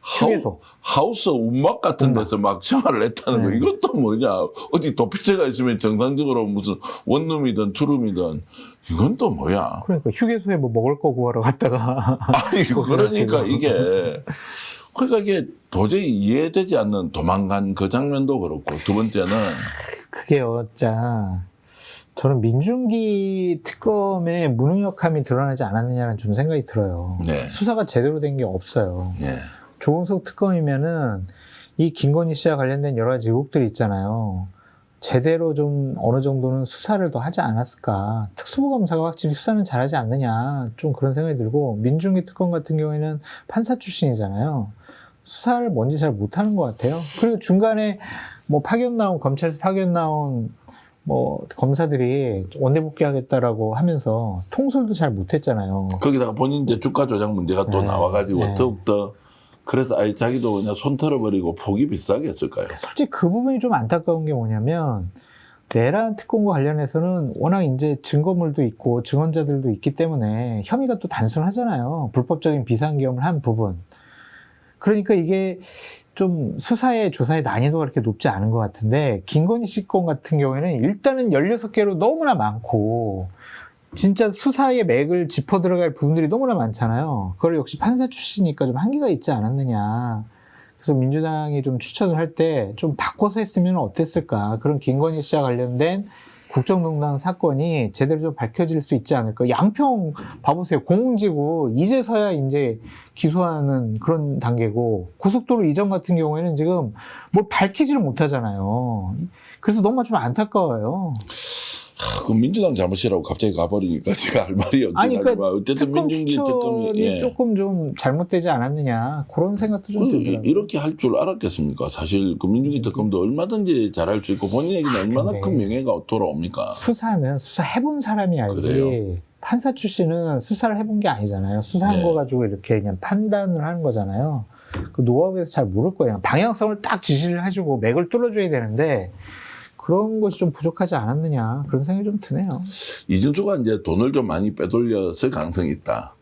휴게소. 하우스 운막 같은 데서 막 생활을 했다는 거. 이것도 뭐냐. 어디 도피죄가 있으면 정상적으로 무슨 원룸이든 투룸이든 이건 또 뭐야. 그러니까 휴게소에 뭐 먹을 거 구하러 갔다가. 아니, 그러니까 이게 도저히 이해되지 않는 도망간 그 장면도 그렇고 두 번째는 그게요, 자. 저는 민중기 특검의 무능력함이 드러나지 않았느냐는 좀 생각이 들어요. 네. 수사가 제대로 된 게 없어요. 예. 조은석 특검이면은 이 김건희 씨와 관련된 여러 가지 의혹들이 있잖아요. 제대로 좀 어느 정도는 수사를 더 하지 않았을까. 특수부 검사가 확실히 수사는 잘하지 않느냐. 좀 그런 생각이 들고, 민중기 특검 같은 경우에는 판사 출신이잖아요. 수사를 뭔지 잘 못하는 것 같아요. 그리고 중간에 뭐 검찰에서 파견 나온 뭐 검사들이 원내 복귀하겠다라고 하면서 통솔도 잘 못했잖아요. 거기다가 본인 이제 주가 조작 문제가 또 네. 나와가지고 네. 더욱더 그래서 아예 자기도 그냥 손 털어버리고 포기 비싸게 했을까요? 솔직히 그 부분이 좀 안타까운 게 뭐냐면, 내란 특검과 관련해서는 워낙 이제 증거물도 있고 증언자들도 있기 때문에 혐의가 또 단순하잖아요. 불법적인 비상계엄을 한 부분. 그러니까 이게 좀 수사의 조사의 난이도가 그렇게 높지 않은 것 같은데, 김건희 씨 건 같은 경우에는 일단은 16개로 너무나 많고, 진짜 수사의 맥을 짚어 들어갈 부분들이 너무나 많잖아요. 그걸 역시 판사 출신이니까 좀 한계가 있지 않았느냐. 그래서 민주당이 좀 추천을 할 때 좀 바꿔서 했으면 어땠을까. 그런 김건희 씨와 관련된 국정농단 사건이 제대로 좀 밝혀질 수 있지 않을까. 양평 봐보세요. 공공지구 이제서야 이제 기소하는 그런 단계고, 고속도로 이전 같은 경우에는 지금 뭘 밝히지를 못하잖아요. 그래서 너무 좀 안타까워요. 그 민주당 잘못이라고 갑자기 가버리니까 제가 할 말이 없긴 아니, 하지만 그러니까 어쨌든 특검 민중기 추천이 특검이 예. 조금 좀 잘못되지 않았느냐, 그런 생각도 좀 들더라고요. 이렇게 할 줄 알았겠습니까? 사실 그 민중기 특검도 얼마든지 잘할 수 있고 본인에게는 얼마나 근데 큰 명예가 돌아옵니까? 수사는 수사해본 사람이 알지, 그래요? 판사 출신은 수사를 해본 게 아니잖아요. 수사한 네. 거 가지고 이렇게 그냥 판단을 하는 거잖아요. 그 노하우에서 잘 모를 거예요. 방향성을 딱 지시를 해주고 맥을 뚫어줘야 되는데, 그런 것이 좀 부족하지 않았느냐, 그런 생각이 좀 드네요. 이준수가 이제 돈을 좀 많이 빼돌렸을 가능성이 있다.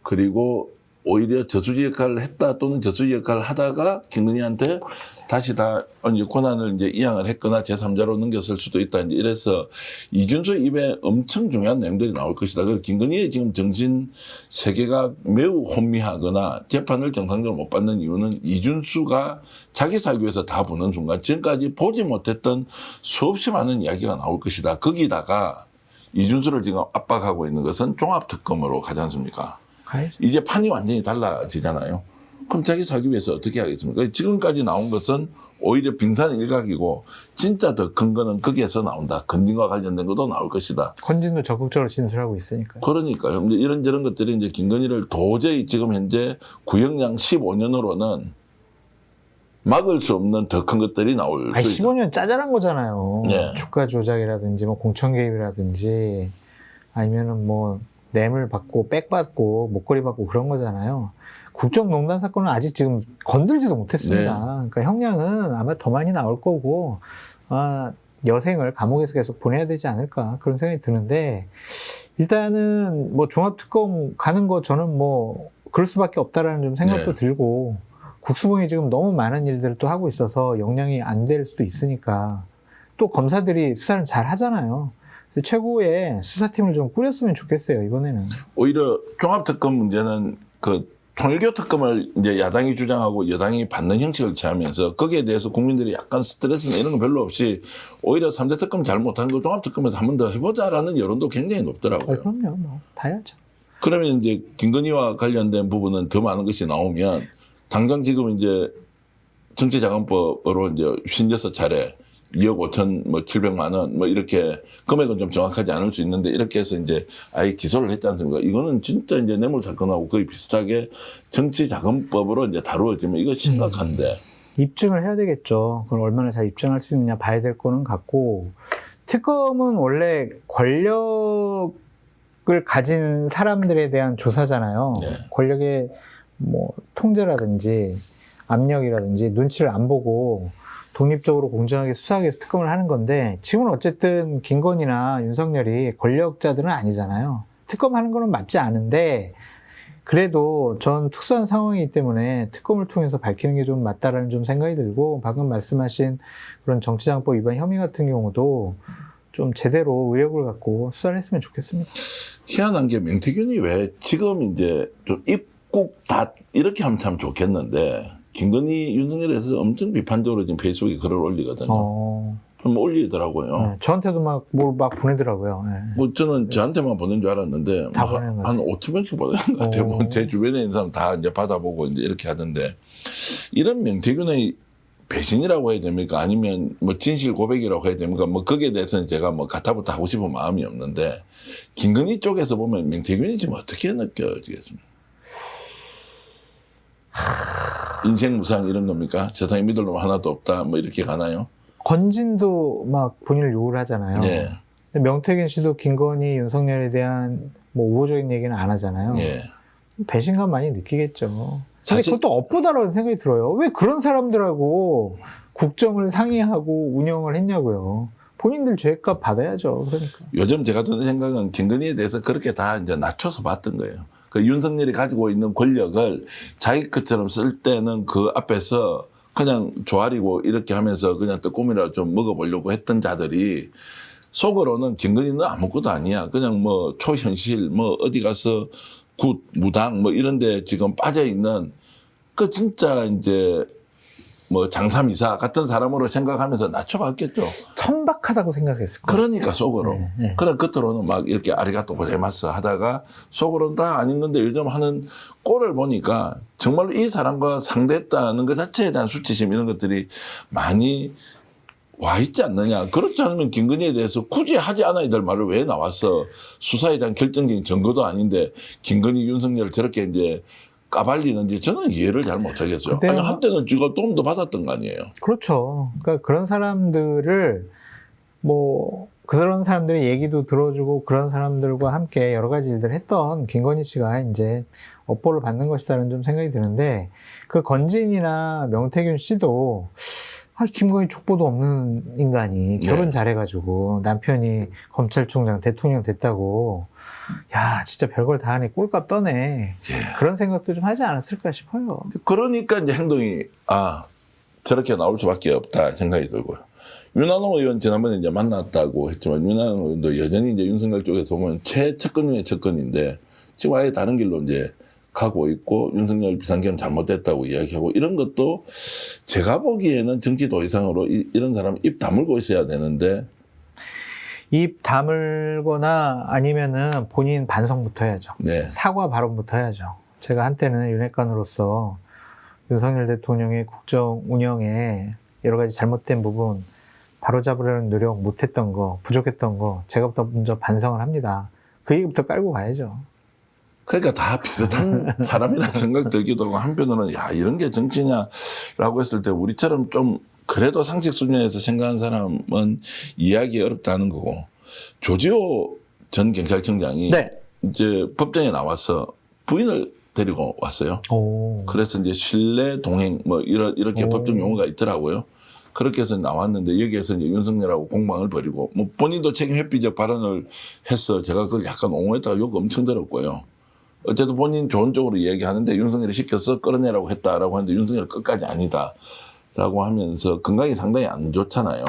그리고 오히려 저수지 역할을 했다 또는 저수지 역할을 하다가 김건희한테 다시 다 권한을 이제 이양을 했거나 제3자로 넘겼을 수도 있다. 이제 이래서 이준수 입에 엄청 중요한 내용들이 나올 것이다. 그래서 김건희의 지금 정신 세계가 매우 혼미하거나 재판을 정상적으로 못 받는 이유는 이준수가 자기 살기 위해서 다 부는 순간 지금까지 보지 못했던 수없이 많은 이야기가 나올 것이다. 거기다가 이준수를 지금 압박하고 있는 것은 종합특검으로 가지 않습니까? 이제 판이 완전히 달라지잖아요. 그럼 자기 살기 위해서 어떻게 하겠습니까? 지금까지 나온 것은 오히려 빙산 일각이고 진짜 더 큰 거는 거기에서 나온다. 건진과 관련된 것도 나올 것이다. 건진도 적극적으로 진술하고 있으니까요. 그러니까요. 이제 이런저런 것들이 이제 김건희를 도저히 지금 현재 구형량 15년으로는 막을 수 없는 더 큰 것들이 나올 아니, 수 있다. 15년 짜잘한 거잖아요. 네. 주가 조작이라든지 뭐 공천 개입이라든지 아니면은 뭐 뇌물 받고 백 받고 목걸이 받고 그런 거잖아요. 국정농단 사건은 아직 지금 건들지도 못했습니다. 네. 그러니까 형량은 아마 더 많이 나올 거고, 여생을 감옥에서 계속 보내야 되지 않을까, 그런 생각이 드는데, 일단은 뭐 종합특검 가는 거 저는 뭐 그럴 수밖에 없다라는 좀 생각도 네. 들고, 국수본이 지금 너무 많은 일들을 또 하고 있어서 역량이 안 될 수도 있으니까, 또 검사들이 수사를 잘 하잖아요. 그래서 최고의 수사팀을 좀 꾸렸으면 좋겠어요, 이번에는. 오히려 종합특검 문제는 그 통일교 특검을 이제 야당이 주장하고 여당이 받는 형식을 취하면서 거기에 대해서 국민들이 약간 스트레스나 이런 거 별로 없이 오히려 3대 특검 잘못한 거 종합특검에서 한 번 더 해보자라는 여론도 굉장히 높더라고요. 그럼요, 뭐 다 해야죠. 그러면 이제 김건희와 관련된 부분은 더 많은 것이 나오면 당장 지금 이제 정치자금법으로 이제 56차례 2억 5천 뭐 700만 원 뭐 이렇게 금액은 좀 정확하지 않을 수 있는데 이렇게 해서 이제 아예 기소를 했지 않습니까? 이거는 진짜 이제 뇌물 사건하고 거의 비슷하게 정치자금법으로 이제 다루어지면 이거 심각한데. 입증을 해야 되겠죠. 그걸 얼마나 잘 입증할 수 있느냐 봐야 될 거는 같고, 특검은 원래 권력을 가진 사람들에 대한 조사잖아요. 네. 권력의 뭐 통제라든지 압력이라든지 눈치를 안 보고 독립적으로 공정하게 수사하기 위해서 특검을 하는 건데, 지금은 어쨌든 김건희나 윤석열이 권력자들은 아니잖아요. 특검하는 거는 맞지 않은데, 그래도 전 특수한 상황이기 때문에 특검을 통해서 밝히는 게 좀 맞다라는 좀 생각이 들고, 방금 말씀하신 그런 정치자금법 위반 혐의 같은 경우도 좀 제대로 의혹을 갖고 수사를 했으면 좋겠습니다. 희한한 게 명태균이 왜 지금 이제 좀 입국 다 이렇게 하면 참 좋겠는데 김건희 윤석열에 대해서 엄청 비판적으로 지금 페이스북에 글을 올리거든요. 한번 올리더라고요. 네, 저한테도 막 뭘 막 보내더라고요. 네. 뭐 저는 저한테만 보낸 줄 알았는데 다 뭐 보내는 것 한 같아요. 5,000명씩 보내는 것 같아요. 뭐 제 주변에 있는 사람 다 이제 받아보고 이제 이렇게 하던데 이런 명태균의 배신이라고 해야 됩니까? 아니면 뭐 진실 고백이라고 해야 됩니까? 뭐 거기에 대해서는 제가 뭐 가타부터 하고 싶은 마음이 없는데 김건희 쪽에서 보면 명태균이 지금 어떻게 느껴지겠습니까? 인생 무상 이런 겁니까? 세상에 믿을 놈 하나도 없다 뭐 이렇게 가나요? 건진도 막 본인을 욕을 하잖아요. 예. 근데 명태균 씨도 김건희, 윤석열에 대한 뭐 우호적인 얘기는 안 하잖아요. 예. 배신감 많이 느끼겠죠. 근데 사실- 그것도 업보다라는 생각이 들어요. 왜 그런 사람들하고 국정을 상의하고 운영을 했냐고요. 본인들 죄값 받아야죠. 그러니까. 요즘 제가 드는 생각은 김건희에 대해서 그렇게 다 이제 낮춰서 봤던 거예요. 그 윤석열이 가지고 있는 권력을 자기 것처럼 쓸 때는 그 앞에서 그냥 조아리고 이렇게 하면서 그냥 떡고미라도 좀 먹어보려고 했던 자들이 속으로는 김건희는 아무것도 아니야. 그냥 뭐 초현실, 뭐 어디 가서 굿, 무당 뭐 이런 데 지금 빠져 있는 그 진짜 이제 뭐 장삼이사 같은 사람으로 생각하면서 낮춰봤겠죠. 천박하다고 생각했을 거예요. 그러니까 속으로. 네, 네. 그래 겉으로는 막 이렇게 아리가또 고자이마스 하다가 속으로는 다 아닌 건데 요즘 하는 꼴을 보니까 정말로 이 사람과 상대했다는 것 자체에 대한 수치심 이런 것들이 많이 와 있지 않느냐. 그렇지 않으면 김건희에 대해서 굳이 하지 않아야 될 말을 왜 나와서 수사에 대한 결정적인 증거도 아닌데 김건희, 윤석열을 저렇게 이제 까발리는지 저는 이해를 잘 못하겠어요. 아니 한때는 쥐가 도움도 받았던 거 아니에요. 그렇죠. 그러니까 그런 사람들을 뭐 그런 사람들의 얘기도 들어주고 그런 사람들과 함께 여러 가지 일들을 했던 김건희 씨가 이제 업보를 받는 것이다라는 좀 생각이 드는데 그 건진이나 명태균 씨도 김건희 족보도 없는 인간이 결혼 네. 잘해가지고 남편이 검찰총장 대통령 됐다고 야 진짜 별걸 다 하네 꼴값 떠네 그런 생각도 좀 하지 않았을까 싶어요. 그러니까 이제 행동이 저렇게 나올 수밖에 없다 생각이 들고요. 윤한홍 의원 지난번에 이제 만났다고 했지만 윤한홍 의원도 여전히 이제 윤석열 쪽에서 보면 최측근 중에 측근인데 지금 아예 다른 길로 이제 가고 있고 윤석열 비상계엄 잘못됐다고 이야기하고 이런 것도 제가 보기에는 정치도 이상으로 이런 사람 입 다물고 있어야 되는데 입 다물거나 아니면은 본인 반성부터 해야죠. 네. 사과 발언부터 해야죠. 제가 한때는 윤핵관으로서 윤석열 대통령의 국정 운영에 여러 가지 잘못된 부분 바로잡으려는 노력 못했던 거, 부족했던 거 제가 먼저 반성을 합니다. 그 얘기부터 깔고 가야죠. 그러니까 다 비슷한 사람이라는 생각 들기도 하고 한편으로는 야 이런 게 정치냐라고 했을 때 우리처럼 좀 그래도 상식 수준에서 생각하는 사람은 이해하기 어렵다는 거고 조지호 전 경찰청장이 네. 이제 법정에 나와서 부인을 데리고 왔어요. 오. 그래서 이제 실내 동행 뭐 이렇게 오. 법정 용어가 있더라고요. 그렇게 해서 나왔는데 여기에서 이제 윤석열하고 공방을 벌이고 뭐 본인도 책임 회피적 발언을 해서 제가 그걸 약간 옹호했다가 욕 엄청 들었고요. 어쨌든 본인 좋은 쪽으로 얘기하는데 윤석열이 시켜서 끌어내라고 했다라고 하는데 윤석열 끝까지 아니다라고 하면서 건강이 상당히 안 좋잖아요.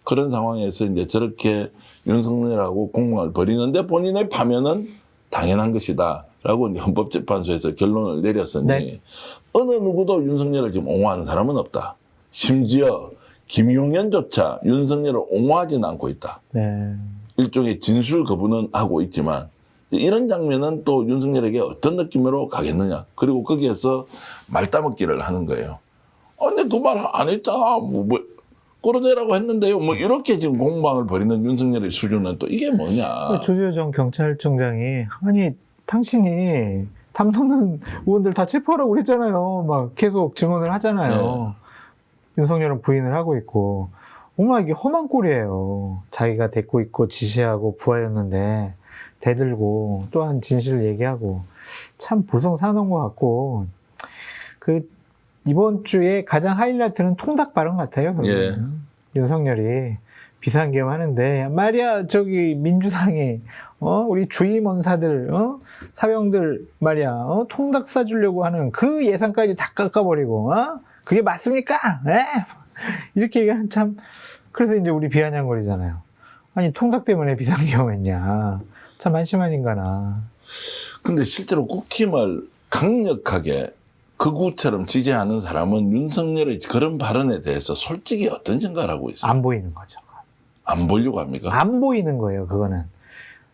그런 상황에서 이제 저렇게 윤석열하고 공방을 벌이는데 본인의 파면은 당연한 것이다라고 이제 헌법재판소에서 결론을 내렸으니 네. 어느 누구도 윤석열을 지금 옹호하는 사람은 없다. 심지어 김용현조차 윤석열을 옹호하지는 않고 있다. 네. 일종의 진술 거부는 하고 있지만 이런 장면은 또 윤석열에게 어떤 느낌으로 가겠느냐. 그리고 거기에서 말따먹기를 하는 거예요. 근데 그 말 안 했잖아. 뭐 끌어내라고 했는데요. 뭐 이렇게 지금 공방을 벌이는 윤석열의 수준은 또 이게 뭐냐. 조지호 전 경찰청장이 아니 당신이 담당하는 의원들 다 체포하라고 그랬잖아요. 막 계속 증언을 하잖아요. 윤석열은 부인을 하고 있고 정말 이게 험한 꼴이에요. 자기가 데리고 있고 지시하고 부하였는데 대들고 또한 진실을 얘기하고 참 불성사는 것 같고 그 이번 주에 가장 하이라이트는 통닭 발언 같아요. 윤석열이 비상계엄 하는데 말이야 저기 민주당이 우리 주임원사들 사병들 말이야 통닭 싸주려고 하는 그 예산까지 다 깎아버리고 그게 맞습니까? 이렇게 얘기하는 참 그래서 이제 우리 비아냥거리잖아요. 아니 통닭 때문에 비상계엄했냐? 참 한심한 인간아. 근데 실제로 국힘을 강력하게 극우처럼 지지하는 사람은 윤석열의 그런 발언에 대해서 솔직히 어떤 생각을 하고 있어요? 안 보이는 거죠. 안 보려고 합니까? 안 보이는 거예요, 그거는.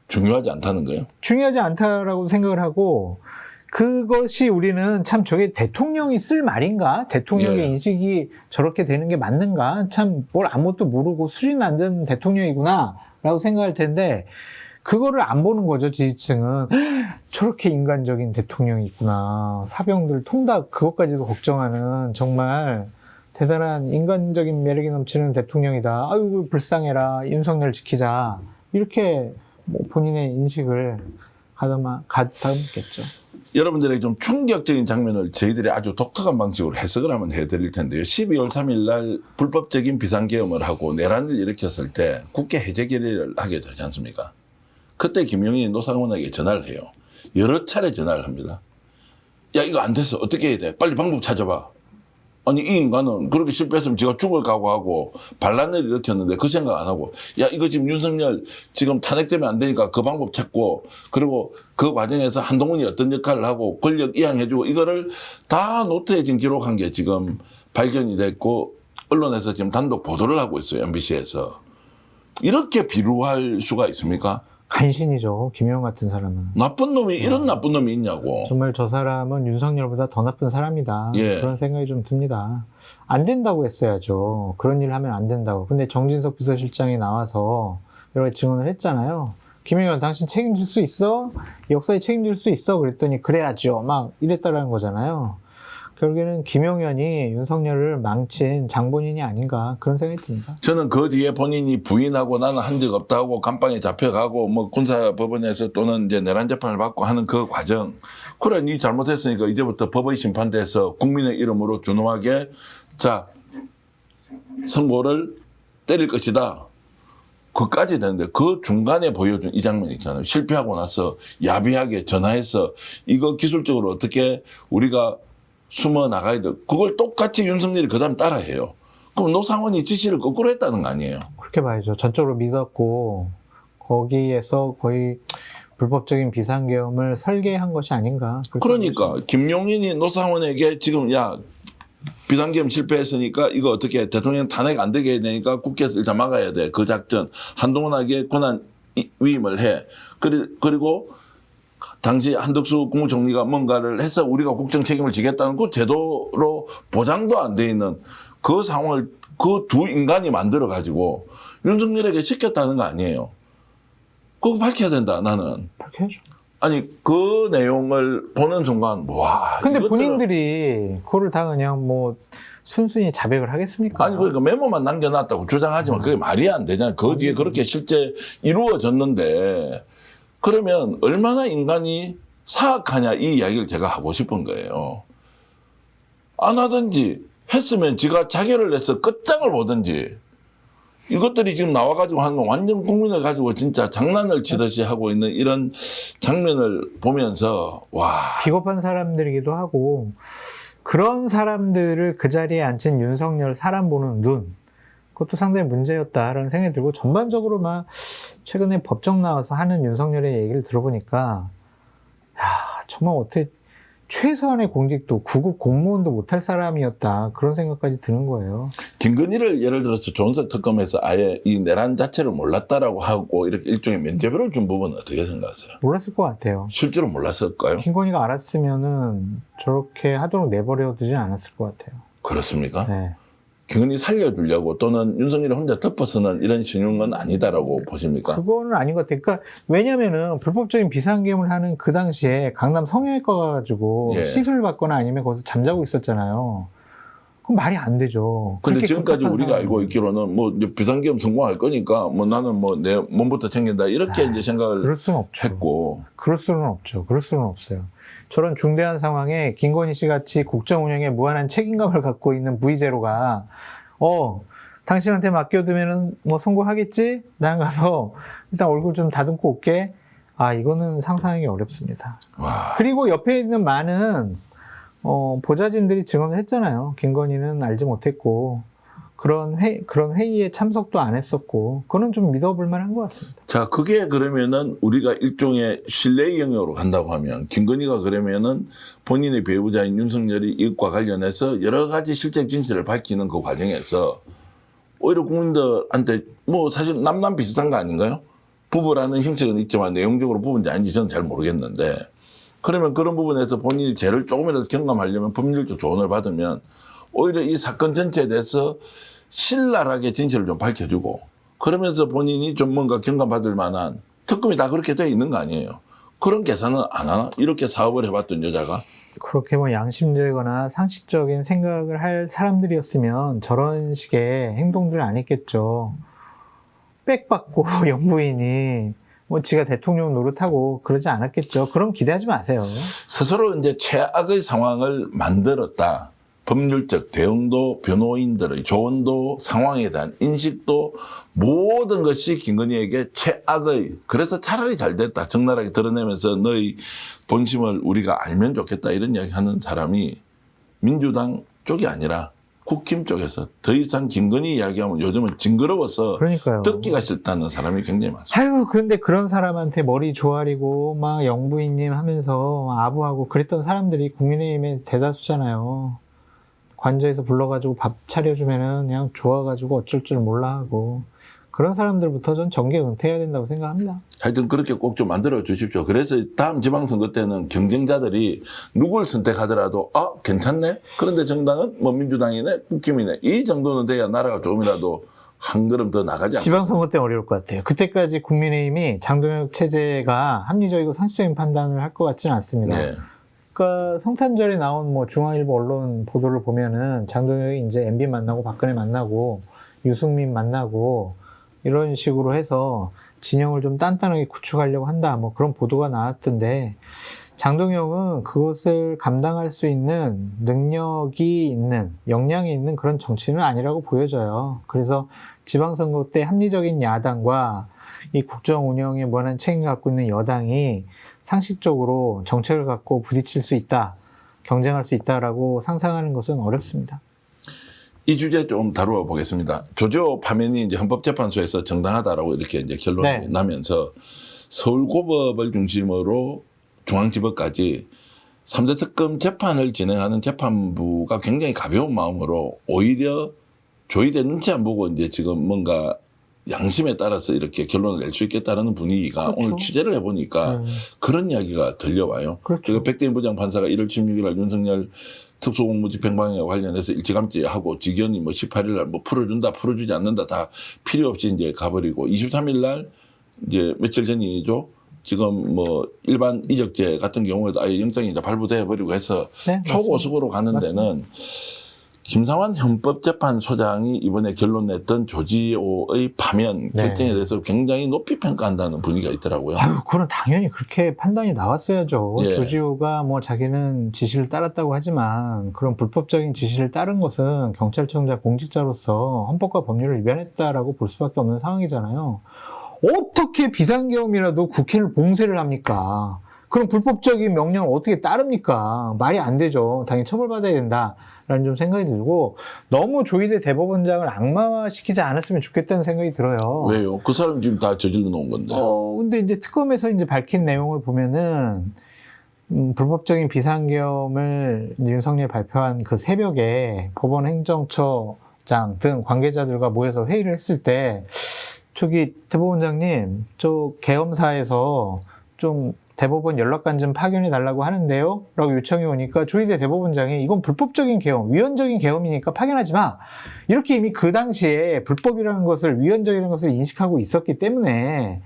중요하지 않다는 거예요? 중요하지 않다라고 생각을 하고, 그것이 우리는 참 저게 대통령이 쓸 말인가? 대통령의 예. 인식이 저렇게 되는 게 맞는가? 참 뭘 아무것도 모르고 수준 안 되는 대통령이구나 라고 생각할 텐데, 그거를 안 보는 거죠, 지지층은. 저렇게 인간적인 대통령이 있구나. 사병들 통닭 그것까지도 걱정하는 정말 대단한 인간적인 매력이 넘치는 대통령이다. 아이고 불쌍해라. 윤석열 지키자. 이렇게 뭐 본인의 인식을 가다듬겠죠. 여러분들에게 좀 충격적인 장면을 저희들이 아주 독특한 방식으로 해석을 한번 해드릴 텐데요. 12월 3일 날 불법적인 비상계엄을 하고 내란을 일으켰을 때 국회 해제 결의를 하게 되지 않습니까? 그때 김용인이 노상원에게 전화를 해요. 여러 차례 전화를 합니다. 야, 이거 안 됐어. 어떻게 해야 돼? 빨리 방법 찾아봐. 아니, 이 인간은 그렇게 실패했으면 지가 죽을 각오하고 반란을 일으켰는데 그 생각 안 하고, 야, 이거 지금 윤석열 지금 탄핵되면 안 되니까 그 방법 찾고, 그리고 그 과정에서 한동훈이 어떤 역할을 하고 권력 이양해주고, 이거를 다 노트에 지금 기록한 게 지금 발견이 됐고, 언론에서 지금 단독 보도를 하고 있어요. MBC에서. 이렇게 비루할 수가 있습니까? 간신이죠. 김영 같은 사람은. 나쁜 놈이 이런 나쁜 놈이 있냐고. 정말 저 사람은 윤석열보다 더 나쁜 사람이다. 예. 그런 생각이 좀 듭니다. 안 된다고 했어야죠. 그런 일을 하면 안 된다고. 근데 정진석 비서실장이 나와서 여러 가지 증언을 했잖아요. 김영현 당신 책임질 수 있어? 역사에 책임질 수 있어? 그랬더니 그래야죠. 막 이랬다라는 거잖아요. 결국에는 김용현이 윤석열을 망친 장본인이 아닌가 그런 생각이 듭니다. 저는 그 뒤에 본인이 부인하고 나는 한 적 없다고 감방에 잡혀가고 뭐 군사법원에서 또는 이제 내란 재판을 받고 하는 그 과정. 그래, 니 잘못했으니까 이제부터 법의 심판대에서 국민의 이름으로 준엄하게 자, 선고를 때릴 것이다. 그까지 되는데 그 중간에 보여준 이 장면 있잖아요. 실패하고 나서 야비하게 전화해서 이거 기술적으로 어떻게 우리가 숨어 나가야 돼. 그걸 똑같이 윤석열이 그 다음 따라해요. 그럼 노상원이 지시를 거꾸로 했다는 거 아니에요? 그렇게 봐야죠. 전적으로 믿었고 거기에서 거의 불법적인 비상계엄을 설계한 것이 아닌가. 그러니까 김용인이 노상원에게 지금 야 비상계엄 실패했으니까 이거 어떻게 대통령 탄핵 안 되게 해야 되니까 국회에서 일단 막아야 돼. 그 작전 한동훈에게 권한 위임을 해. 그리고 당시 한덕수 국무총리가 뭔가를 해서 우리가 국정 책임을 지겠다는 그 제도로 보장도 안 돼 있는 그 상황을 그 두 인간이 만들어 가지고 윤석열에게 시켰다는 거 아니에요. 그거 밝혀야 된다, 나는. 밝혀야죠. 아니, 그 내용을 보는 순간, 와. 근데 이것들은 본인들이 그거를 다 그냥 뭐 순순히 자백을 하겠습니까? 아니, 그러니까 메모만 남겨놨다고 주장하지만 그게 말이 안 되잖아요. 그 뒤에 그렇게 실제 이루어졌는데 그러면 얼마나 인간이 사악하냐 이 이야기를 제가 하고 싶은 거예요. 안 하든지 했으면 지가 자결을 해서 끝장을 보든지 이것들이 지금 나와가지고 하는 건 완전 국민을 가지고 진짜 장난을 치듯이 하고 있는 이런 장면을 보면서 와. 비겁한 사람들이기도 하고 그런 사람들을 그 자리에 앉힌 윤석열 사람 보는 눈 그것도 상당히 문제였다라는 생각이 들고 전반적으로 막 최근에 법정 나와서 하는 윤석열의 얘기를 들어보니까 야, 정말 어떻게 최소한의 공직도 구급 공무원도 못할 사람이었다 그런 생각까지 드는 거예요. 김건희를 예를 들어서 조은석 특검에서 아예 이 내란 자체를 몰랐다라고 하고 이렇게 일종의 면죄부를 준 부분은 어떻게 생각하세요? 몰랐을 것 같아요. 실제로 몰랐을까요? 김건희가 알았으면은 저렇게 하도록 내버려 두지 않았을 것 같아요. 그렇습니까? 네. 김건희 살려주려고 또는 윤석열이 혼자 덮어서는 이런 신용은 아니다라고 보십니까? 그거는 아닌 것 같아요. 그러니까 왜냐면은 불법적인 비상계엄을 하는 그 당시에 강남 성형외과 가가지고 예. 시술을 받거나 아니면 거기서 잠자고 있었잖아요. 그럼 말이 안 되죠. 근데 그렇게 지금까지 급박한 우리가 사람은. 알고 있기로는 뭐 이제 비상계엄 성공할 거니까 뭐 나는 뭐 내 몸부터 챙긴다 이렇게 이제 생각을 그럴 수는 없죠. 했고. 그럴 수는 없죠. 그럴 수는 없어요. 저런 중대한 상황에 김건희 씨 같이 국정 운영에 무한한 책임감을 갖고 있는 무이제로가 당신한테 맡겨두면은 뭐 성공하겠지? 난 가서 일단 얼굴 좀 다듬고 올게. 아, 이거는 상상하기 어렵습니다. 와. 그리고 옆에 있는 많은 보좌진들이 증언을 했잖아요. 김건희는 알지 못했고 그런 회의에 참석도 안 했었고, 그거는 좀 믿어볼 만한 것 같습니다. 자, 그게 그러면은 우리가 일종의 신뢰 영역으로 간다고 하면 김건희가 그러면은 본인의 배우자인 윤석열이 이것과 관련해서 여러 가지 실제 진실을 밝히는 그 과정에서 오히려 국민들한테 뭐 사실 남남 비슷한 거 아닌가요? 부부라는 형식은 있지만 내용적으로 부부인지 아닌지 저는 잘 모르겠는데 그러면 그런 부분에서 본인이 죄를 조금이라도 경감하려면 법률적 조언을 받으면 오히려 이 사건 전체에 대해서 신랄하게 진실을 좀 밝혀주고 그러면서 본인이 좀 뭔가 경감받을 만한 특검이 다 그렇게 되어 있는 거 아니에요. 그런 계산은 안 하나? 이렇게 사업을 해봤던 여자가. 그렇게 뭐 양심적이거나 상식적인 생각을 할 사람들이었으면 저런 식의 행동들을 안 했겠죠. 빽받고 영부인이 뭐 지가 대통령 노릇하고 그러지 않았겠죠. 그럼 기대하지 마세요. 스스로 이제 최악의 상황을 만들었다. 법률적 대응도 변호인들의 조언도 상황에 대한 인식도 모든 것이 김건희에게 최악의 그래서 차라리 잘 됐다. 적나라하게 드러내면서 너의 본심을 우리가 알면 좋겠다. 이런 이야기 하는 사람이 민주당 쪽이 아니라 국힘 쪽에서 더 이상 김건희 이야기하면 요즘은 징그러워서 그러니까요. 듣기가 싫다는 사람이 굉장히 많습니다. 아유, 그런데 그런 사람한테 머리 조아리고 막 영부인님 하면서 아부하고 그랬던 사람들이 국민의힘의 대다수잖아요. 관저에서 불러가지고 밥 차려주면은 그냥 좋아가지고 어쩔 줄 몰라 하고 그런 사람들부터 전 정계 은퇴해야 된다고 생각합니다. 하여튼 그렇게 꼭 좀 만들어 주십시오. 그래서 다음 지방선거 때는 경쟁자들이 누굴 선택하더라도 괜찮네? 그런데 정당은 뭐 민주당이네? 국힘이네? 이 정도는 돼야 나라가 조금이라도 한 걸음 더 나가지 않겠습니까? 지방선거 때 어려울 것 같아요. 그때까지 국민의힘이 장동혁 체제가 합리적이고 상식적인 판단을 할 것 같지는 않습니다. 네. 그러니까 성탄절에 나온 뭐 중앙일보 언론 보도를 보면은 장동혁이 이제 MB 만나고 박근혜 만나고 유승민 만나고 이런 식으로 해서 진영을 좀 단단하게 구축하려고 한다. 뭐 그런 보도가 나왔던데 장동혁은 그것을 감당할 수 있는 능력이 있는 역량이 있는 그런 정치인은 아니라고 보여져요. 그래서 지방선거 때 합리적인 야당과 이 국정 운영에 무한한 책임을 갖고 있는 여당이 상식적으로 정책을 갖고 부딪힐 수 있다, 경쟁할 수 있다라고 상상하는 것은 어렵습니다. 이 주제 좀 다루어 보겠습니다. 조지호 파면이 이제 헌법재판소에서 정당하다라고 이렇게 이제 결론이 네. 나면서 서울고법을 중심으로 중앙지법까지 3대 특검 재판을 진행하는 재판부가 굉장히 가벼운 마음으로 오히려 조의대 눈치 안 보고 이제 지금 뭔가 양심에 따라서 이렇게 결론을 낼 수 있겠다는 분위기가 그렇죠. 오늘 취재를 해보니까 그런 이야기가 들려와요. 그렇죠. 그리고 백대인 부장판사가 1월 16일 날 윤석열 특수공무집행방해 관련해서 일찌감치하고 직연이 뭐 18일 날 뭐 풀어준다, 풀어주지 않는다 다 필요 없이 이제 가버리고 23일 날 이제 며칠 전이죠. 지금 뭐 일반 이적죄 같은 경우에도 아예 영장이 이제 발부돼 버리고 해서 네, 초고속으로 가는 맞습니다. 데는 김상환 헌법재판소장이 이번에 결론 냈던 조지호의 파면 네. 결정에 대해서 굉장히 높이 평가한다는 분위기가 있더라고요. 아유, 그건 당연히 그렇게 판단이 나왔어야죠. 예. 조지호가 뭐 자기는 지시를 따랐다고 하지만 그런 불법적인 지시를 따른 것은 경찰청장 공직자로서 헌법과 법률을 위반했다라고 볼 수밖에 없는 상황이잖아요. 어떻게 비상계엄이라도 국회를 봉쇄를 합니까? 그럼 불법적인 명령을 어떻게 따릅니까? 말이 안 되죠. 당연히 처벌받아야 된다라는 좀 생각이 들고 너무 조희대 대법원장을 악마화시키지 않았으면 좋겠다는 생각이 들어요. 왜요? 그 사람 지금 다 저질러 놓은 건데. 근데 이제 특검에서 이제 밝힌 내용을 보면은 불법적인 비상계엄을 윤석열이 발표한 그 새벽에 법원 행정처장 등 관계자들과 모여서 회의를 했을 때 저기 대법원장님 저 계엄사에서 좀 대법원 연락관 좀 파견해 달라고 하는데요? 라고 요청이 오니까 조희대 대법원장이 이건 불법적인 계엄, 위헌적인 계엄이니까 파견하지 마. 이렇게 이미 그 당시에 불법이라는 것을, 위헌적이라는 것을 인식하고 있었기 때문에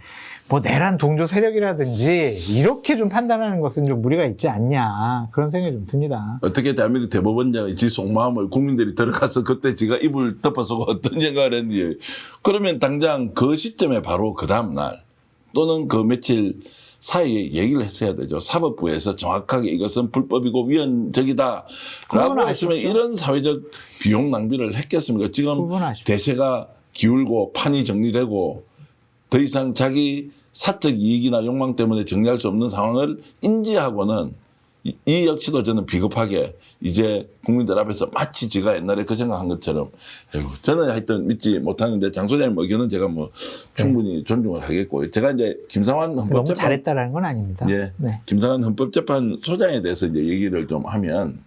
뭐 내란 동조 세력이라든지 이렇게 좀 판단하는 것은 좀 무리가 있지 않냐. 그런 생각이 좀 듭니다. 어떻게 대한민국 대법원장의 지 속마음을 국민들이 들어가서 그때 지가 입을 덮어서 어떤 생각을 했는지. 그러면 당장 그 시점에 바로 그 다음날 또는 그 며칠 사이에 얘기를 했어야 되죠. 사법부에서 정확하게 이것은 불법이고 위헌적이다 라고 했으면 이런 사회적 비용 낭비를 했겠습니까? 지금 대세가 기울고 판이 정리되고 더 이상 자기 사적 이익이나 욕망 때문에 정리할 수 없는 상황을 인지하고는 이 역시도 저는 비겁하게 이제 국민들 앞에서 마치 제가 옛날에 그 생각한 것처럼 아이고, 저는 하여튼 믿지 못하는데 장 소장님 의견은 제가 뭐 충분히 존중을 하겠고 제가 이제 김상환 너무 헌법재판 잘했다라는 건 아닙니다. 예, 네. 김상환 헌법재판 소장에 대해서 이제 얘기를 좀 하면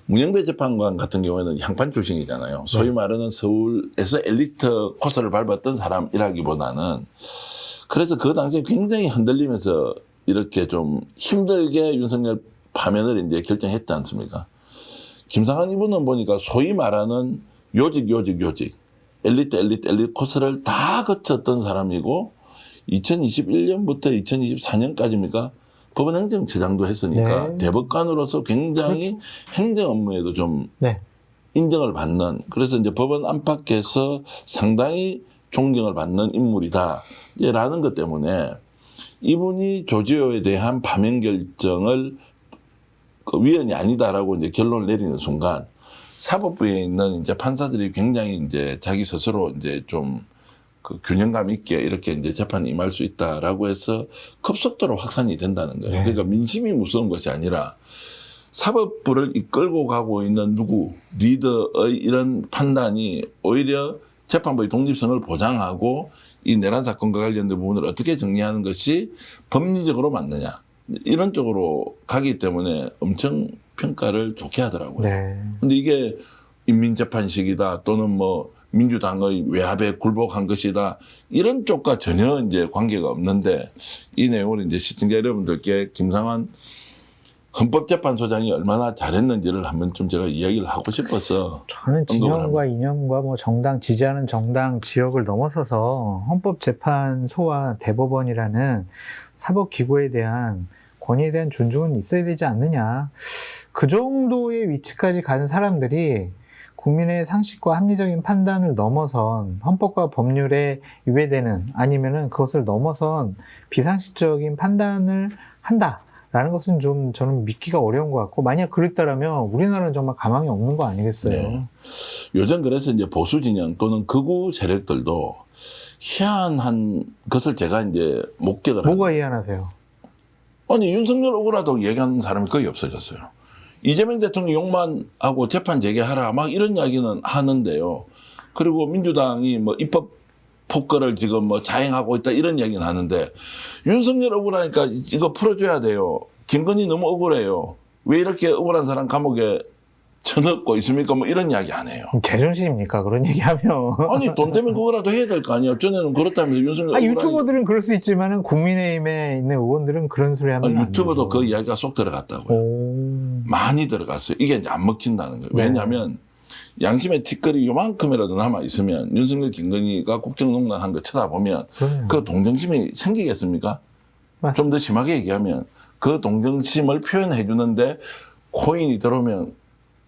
문영배 재판관 같은 경우에는 향판 출신이잖아요. 소위 말하는 서울에서 엘리트 코스를 밟았던 사람이라기보다는 그래서 그 당시에 굉장히 흔들리면서 이렇게 좀 힘들게 윤석열 파면을 이제 결정했지 않습니까? 김상환 이분은 보니까 소위 말하는 요직 엘리트 코스를 다 거쳤던 사람이고 2021년부터 2024년까지입니까? 법원행정처장도 했으니까 네. 대법관으로서 굉장히 그렇죠. 행정 업무에도 좀 네. 인정을 받는 그래서 이제 법원 안팎에서 상당히 존경을 받는 인물이다라는 것 때문에 이분이 조지호에 대한 파면 결정을 그 위헌이 아니다라고 이제 결론을 내리는 순간 사법부에 있는 이제 판사들이 굉장히 이제 자기 스스로 이제 좀 그 균형감 있게 이렇게 이제 재판에 임할 수 있다라고 해서 급속도로 확산이 된다는 거예요. 네. 그러니까 민심이 무서운 것이 아니라 사법부를 이끌고 가고 있는 누구 리더의 이런 판단이 오히려 재판부의 독립성을 보장하고 이 내란 사건과 관련된 부분을 어떻게 정리하는 것이 법리적으로 맞느냐 이런 쪽으로 가기 때문에 엄청 평가를 좋게 하더라고요. 네. 근데 이게 인민재판식이다 또는 뭐 민주당의 외압에 굴복한 것이다 이런 쪽과 전혀 이제 관계가 없는데 이 내용을 이제 시청자 여러분들께 김상환 헌법재판소장이 얼마나 잘했는지를 한번 좀 제가 이야기를 하고 싶어서 저는 진영과 이념과 뭐 정당 지지하는 정당 지역을 넘어서서 헌법재판소와 대법원이라는 사법기구에 대한 권위에 대한 존중은 있어야 되지 않느냐. 그 정도의 위치까지 가는 사람들이 국민의 상식과 합리적인 판단을 넘어선 헌법과 법률에 위배되는 아니면은 그것을 넘어선 비상식적인 판단을 한다라는 것은 좀 저는 믿기가 어려운 것 같고 만약 그랬다라면 우리나라는 정말 가망이 없는 거 아니겠어요? 네. 요즘 그래서 이제 보수 진영 또는 극우 세력들도 희한한 것을 제가 이제 목격을 뭐가 희한하세요? 아니 윤석열 억울하다고 얘기하는 사람이 거의 없어졌어요. 이재명 대통령 욕만 하고 재판 재개하라 막 이런 이야기는 하는데요. 그리고 민주당이 뭐 입법 폭거를 지금 뭐 자행하고 있다 이런 이야기는 하는데 윤석열 억울하니까 이거 풀어줘야 돼요. 김건희 너무 억울해요. 왜 이렇게 억울한 사람 감옥에 쳐넣고 있습니까? 뭐 이런 이야기 안 해요. 제정신입니까? 그런 얘기하면. 아니 돈 때문에 그거라도 해야 될 거 아니에요. 전에는 그렇다면서 윤석열 유튜버들은 그럴 수 있지만은 국민의힘에 있는 의원들은 그런 소리 하면 안 유튜버도 되죠. 그 이야기가 쏙 들어갔다고요. 오. 많이 들어갔어요. 이게 이제 안 먹힌다는 거예요. 네. 왜냐하면 양심의 티끌이 요만큼이라도 남아 있으면 윤석열 김건희가 국정농단 한 거 쳐다보면 그럼요. 그 동정심이 생기겠습니까? 맞습니다. 좀 더 심하게 얘기하면 그 동정심을 표현해 주는데 코인이 들어오면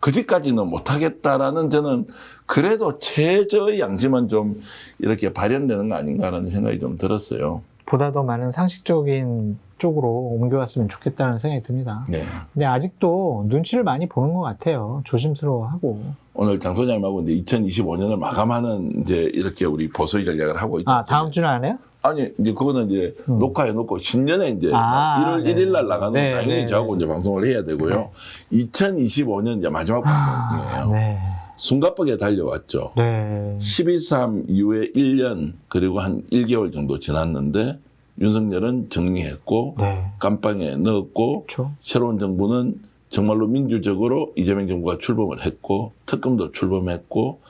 그 집까지는 못하겠다라는 저는 그래도 최저의 양심은 좀 이렇게 발현되는 거 아닌가라는 생각이 좀 들었어요. 보다 더 많은 상식적인 쪽으로 옮겨왔으면 좋겠다는 생각이 듭니다. 네. 근데 아직도 눈치를 많이 보는 것 같아요. 조심스러워하고. 오늘 장 소장님하고 이제 2025년을 마감하는 이제 이렇게 우리 보수의 전략을 하고 있죠. 아, 다음 주는 안 해요? 아니, 이제 그거는 이제 녹화해 놓고 신년에 이제 1월 네. 1일 날 나가는 거 네, 당연히 네, 저하고 이제 방송을 해야 되고요. 2025년 이제 마지막 방송이에요. 네. 숨가쁘게 달려왔죠. 네. 12.3 이후에 1년 그리고 한 1개월 정도 지났는데 윤석열은 정리했고 네. 깜빵에 넣었고 그렇죠. 새로운 정부는 정말로 민주적으로 이재명 정부가 출범을 했고 특검도 출범했고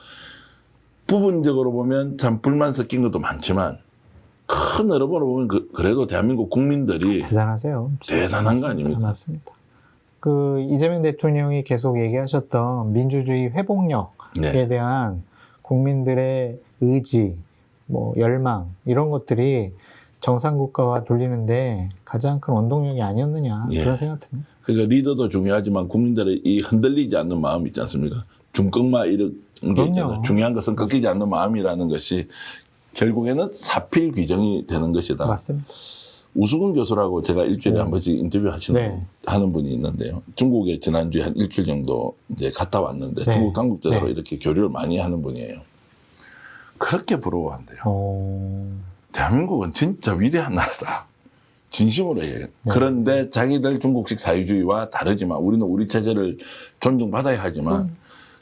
부분적으로 보면 참 불만 섞인 것도 많지만 큰 여러모로 보면 그래도 대한민국 국민들이 대단하세요. 대단한 거 아닙니까? 맞습니다. 그 이재명 대통령이 계속 얘기하셨던 민주주의 회복력에 네. 대한 국민들의 의지, 뭐 열망 이런 것들이 정상국가와 돌리는데 가장 큰 원동력이 아니었느냐 예. 그런 생각 듭니다. 그러니까 리더도 중요하지만 국민들의 이 흔들리지 않는 마음 있지 않습니까? 중꺾마 이런 게 그럼요. 있잖아요. 중요한 것은 꺾이지 않는 마음이라는 것이 결국에는 사필 규정이 되는 것이다. 맞습니다. 우수근 교수라고 제가 일주일에 한 번씩 인터뷰 네. 하는 분이 있는데요. 중국에 지난주에 한 일주일 정도 이제 갔다 왔는데 네. 중국 당국자로 네. 이렇게 교류를 많이 하는 분이에요. 그렇게 부러워한대요. 대한민국은 진짜 위대한 나라다. 진심으로 얘기해요. 그런데 자기들 중국식 사회주의와 다르지만 우리는 우리 체제를 존중받아야 하지만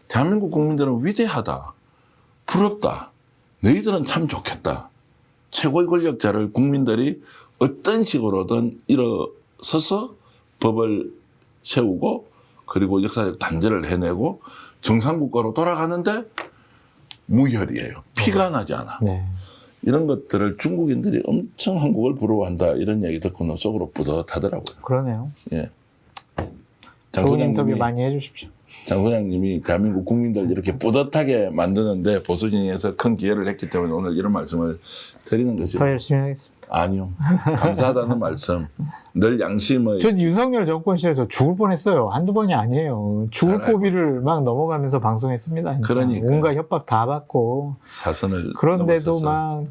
대한민국 국민들은 위대하다. 부럽다. 너희들은 참 좋겠다. 최고의 권력자를 국민들이 어떤 식으로든 일어서서 법을 세우고 그리고 역사적 단죄를 해내고 정상국가로 돌아가는데 무혈이에요. 피가 나지 않아. 네. 이런 것들을 중국인들이 엄청 한국을 부러워한다. 이런 얘기 듣고는 속으로 뿌듯하더라고요. 그러네요. 예. 좋은 인터뷰 많이 해주십시오. 장 소장님이 대한민국 국민들 이렇게 뿌듯하게 만드는데 보수진영에서 큰 기여를 했기 때문에 오늘 이런 말씀을 드리는 거죠. 더 열심히 하겠습니다. 아니요. 감사하다는 말씀. 늘 양심의. 전 윤석열 정권 시절에서 죽을 뻔했어요. 한두 번이 아니에요. 죽을 잘 고비를 막 넘어가면서 방송했습니다. 진짜. 그러니까요. 온갖 협박 다 받고. 사선을 그런데도 넘어서서. 막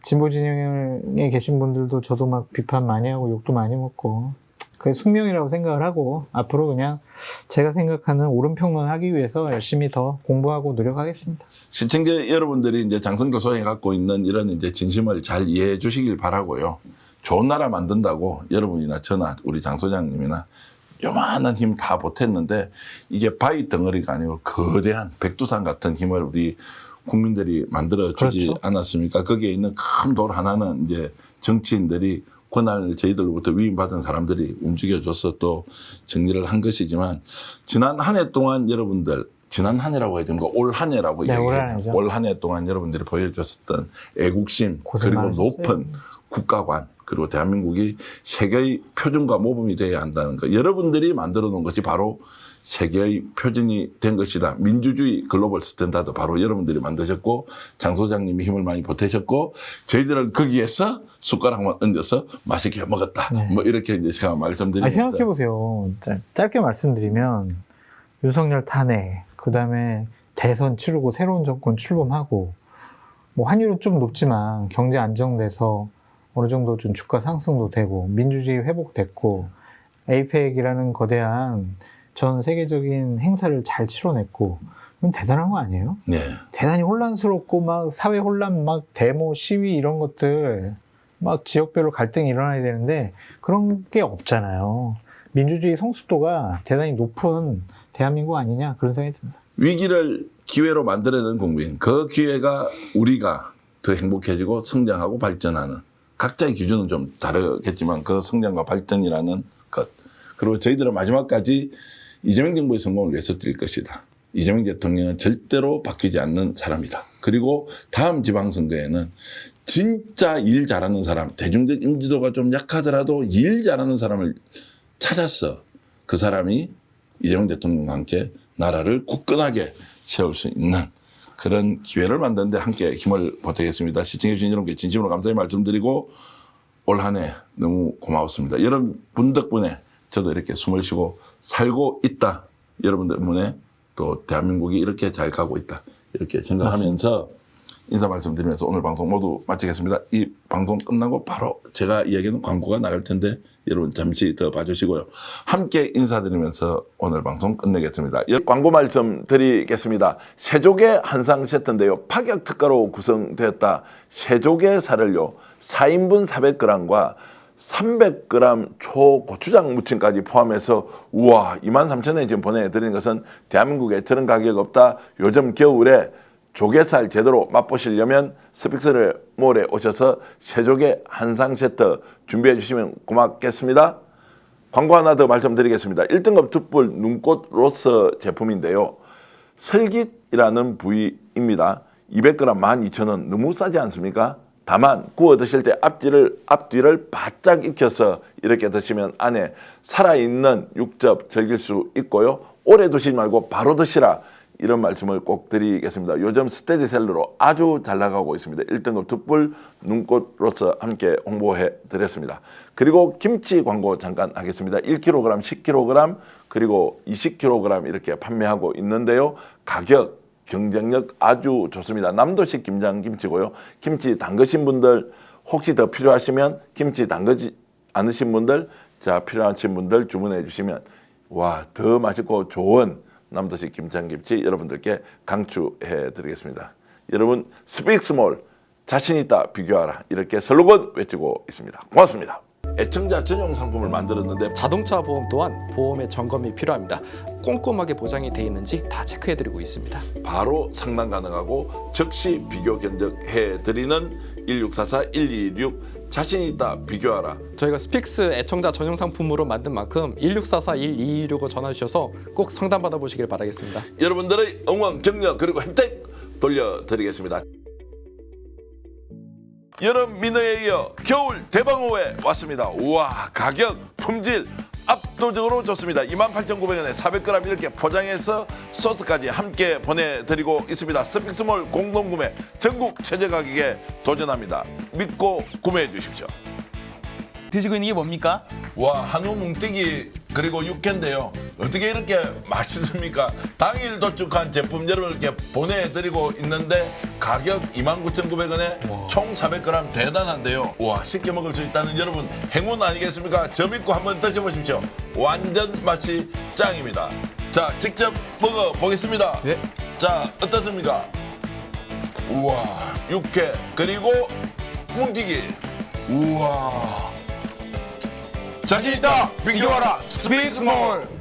진보 진영에 계신 분들도 저도 막 비판 많이 하고 욕도 많이 먹고. 그게 숙명이라고 생각을 하고 앞으로 그냥 제가 생각하는 옳은 평론 하기 위해서 열심히 더 공부하고 노력하겠습니다. 시청자 여러분들이 이제 장성철 소장이 갖고 있는 이런 이제 진심을 잘 이해해 주시길 바라고요. 좋은 나라 만든다고 여러분이나 저나 우리 장 소장님이나 요만한 힘 다 보탰는데 이게 바위 덩어리가 아니고 거대한 백두산 같은 힘을 우리 국민들이 만들어주지 그렇죠. 않았습니까? 거기에 있는 큰 돌 하나는 이제 정치인들이 권한을 저희들로부터 위임받은 사람들이 움직여줘서 또 정리를 한 것이지만 지난 한 해 동안 여러분들 지난 한 해라고 해야 됩니까? 올 한 해라고 네, 얘기해야 돼요. 올 한 해 동안 여러분들이 보여줬었던 애국심 고생 그리고 많으셨어요. 높은 국가관 그리고 대한민국이 세계의 표준과 모범이 되어야 한다는 것. 여러분들이 만들어 놓은 것이 바로 세계의 표준이 된 것이다. 민주주의 글로벌 스탠다드 바로 여러분들이 만드셨고 장 소장님이 힘을 많이 보태셨고 저희들은 거기에서 숟가락만 얹어서 맛있게 먹었다. 네. 뭐 이렇게 이제 제가 말씀드리면서 생각해보세요. 짧게 말씀드리면 윤석열 탄핵, 그 다음에 대선 치르고 새로운 정권 출범하고 뭐 환율은 좀 높지만 경제 안정돼서 어느 정도 좀 주가 상승도 되고 민주주의 회복됐고 에이펙이라는 거대한 전 세계적인 행사를 잘 치러냈고 그건 대단한 거 아니에요? 네. 대단히 혼란스럽고 막 사회 혼란, 막 데모, 시위 이런 것들 막 지역별로 갈등이 일어나야 되는데 그런 게 없잖아요. 민주주의 성숙도가 대단히 높은 대한민국 아니냐 그런 생각이 듭니다. 위기를 기회로 만들어내는 국민 그 기회가 우리가 더 행복해지고 성장하고 발전하는 각자의 기준은 좀 다르겠지만 그 성장과 발전이라는 것 그리고 저희들은 마지막까지 이재명 정부의 성공을 위해서 뛸 것이다. 이재명 대통령은 절대로 바뀌지 않는 사람이다. 그리고 다음 지방선거에는 진짜 일 잘하는 사람, 대중적 인지도가 좀 약하더라도 일 잘하는 사람을 찾아서 그 사람이 이재명 대통령과 함께 나라를 굳건하게 세울 수 있는 그런 기회를 만드는데 함께 힘을 보태겠습니다. 시청해 주신 여러분께 진심으로 감사의 말씀드리고 올 한 해 너무 고마웠습니다. 여러분 덕분에 저도 이렇게 숨을 쉬고 살고 있다. 여러분 덕분에 또 대한민국이 이렇게 잘 가고 있다. 이렇게 생각하면서 인사 말씀드리면서 오늘 방송 모두 마치겠습니다. 이 방송 끝나고 바로 제가 이야기하는 광고가 나갈 텐데 여러분 잠시 더 봐주시고요. 함께 인사드리면서 오늘 방송 끝내겠습니다. 광고 말씀 드리겠습니다. 새조개 한상 세트인데요. 파격 특가로 구성되었다. 새조개 살을요. 4인분 400g과 300g 초고추장 무침까지 포함해서 우와 23,000원에 지금 보내드리는 것은 대한민국에 저런 가격 없다. 요즘 겨울에 조개살 제대로 맛보시려면 스픽스를 몰에 오셔서 새조개 한상 세트 준비해 주시면 고맙겠습니다. 광고 하나 더 말씀드리겠습니다. 1등급 툭불 눈꽃 로스 제품인데요. 설깃이라는 부위입니다. 200g 12,000원 너무 싸지 않습니까? 다만 구워 드실 때 앞뒤를 바짝 익혀서 이렇게 드시면 안에 살아있는 육즙 즐길 수 있고요. 오래 두시지 말고 바로 드시라. 이런 말씀을 꼭 드리겠습니다. 요즘 스테디셀러로 아주 잘 나가고 있습니다. 1등급 툭불 눈꽃 로스 함께 홍보해 드렸습니다. 그리고 김치 광고 잠깐 하겠습니다. 1kg, 10kg 그리고 20kg 이렇게 판매하고 있는데요. 가격 경쟁력 아주 좋습니다. 남도식 김장김치고요. 김치 담그신 분들 혹시 더 필요하시면 김치 담그지 않으신 분들 자 필요하신 분들 주문해 주시면 와 더 맛있고 좋은 남도식 김장김치 여러분들께 강추해 드리겠습니다. 여러분 스픽 스몰 자신 있다 비교하라 이렇게 슬로건 외치고 있습니다. 고맙습니다. 애청자 전용 상품을 만들었는데 자동차 보험 또한 보험의 점검이 필요합니다. 꼼꼼하게 보장이 돼 있는지 다 체크해드리고 있습니다. 바로 상담 가능하고 즉시 비교 견적해드리는 1644-1226 자신 있다 비교하라. 저희가 스픽스 애청자 전용 상품으로 만든 만큼 1644-1226을 전화 주셔서 꼭 상담 받아보시길 바라겠습니다. 여러분들의 응원, 격려 그리고 혜택 돌려드리겠습니다. 여름 민어에 이어 겨울 대방어회 왔습니다. 우와, 가격, 품질 압도적으로 좋습니다. 28,900원에 400g 이렇게 포장해서 소스까지 함께 보내드리고 있습니다. 스픽스몰 공동구매 전국 최저 가격에 도전합니다. 믿고 구매해 주십시오. 드시고 있는 게 뭡니까? 와, 한우 뭉티기 그리고 육회인데요. 어떻게 이렇게 맛있습니까? 당일 도축한 제품 여러분께 보내드리고 있는데 가격 29,900원에 총 400g 대단한데요. 와, 쉽게 먹을 수 있다는 여러분 행운 아니겠습니까? 저 믿고 한번 드셔보십시오. 완전 맛이 짱입니다. 자, 직접 먹어보겠습니다. 네. 자, 어떻습니까? 우와, 육회 그리고 뭉티기. 우와. 자신 있다 비교하라 스픽스몰.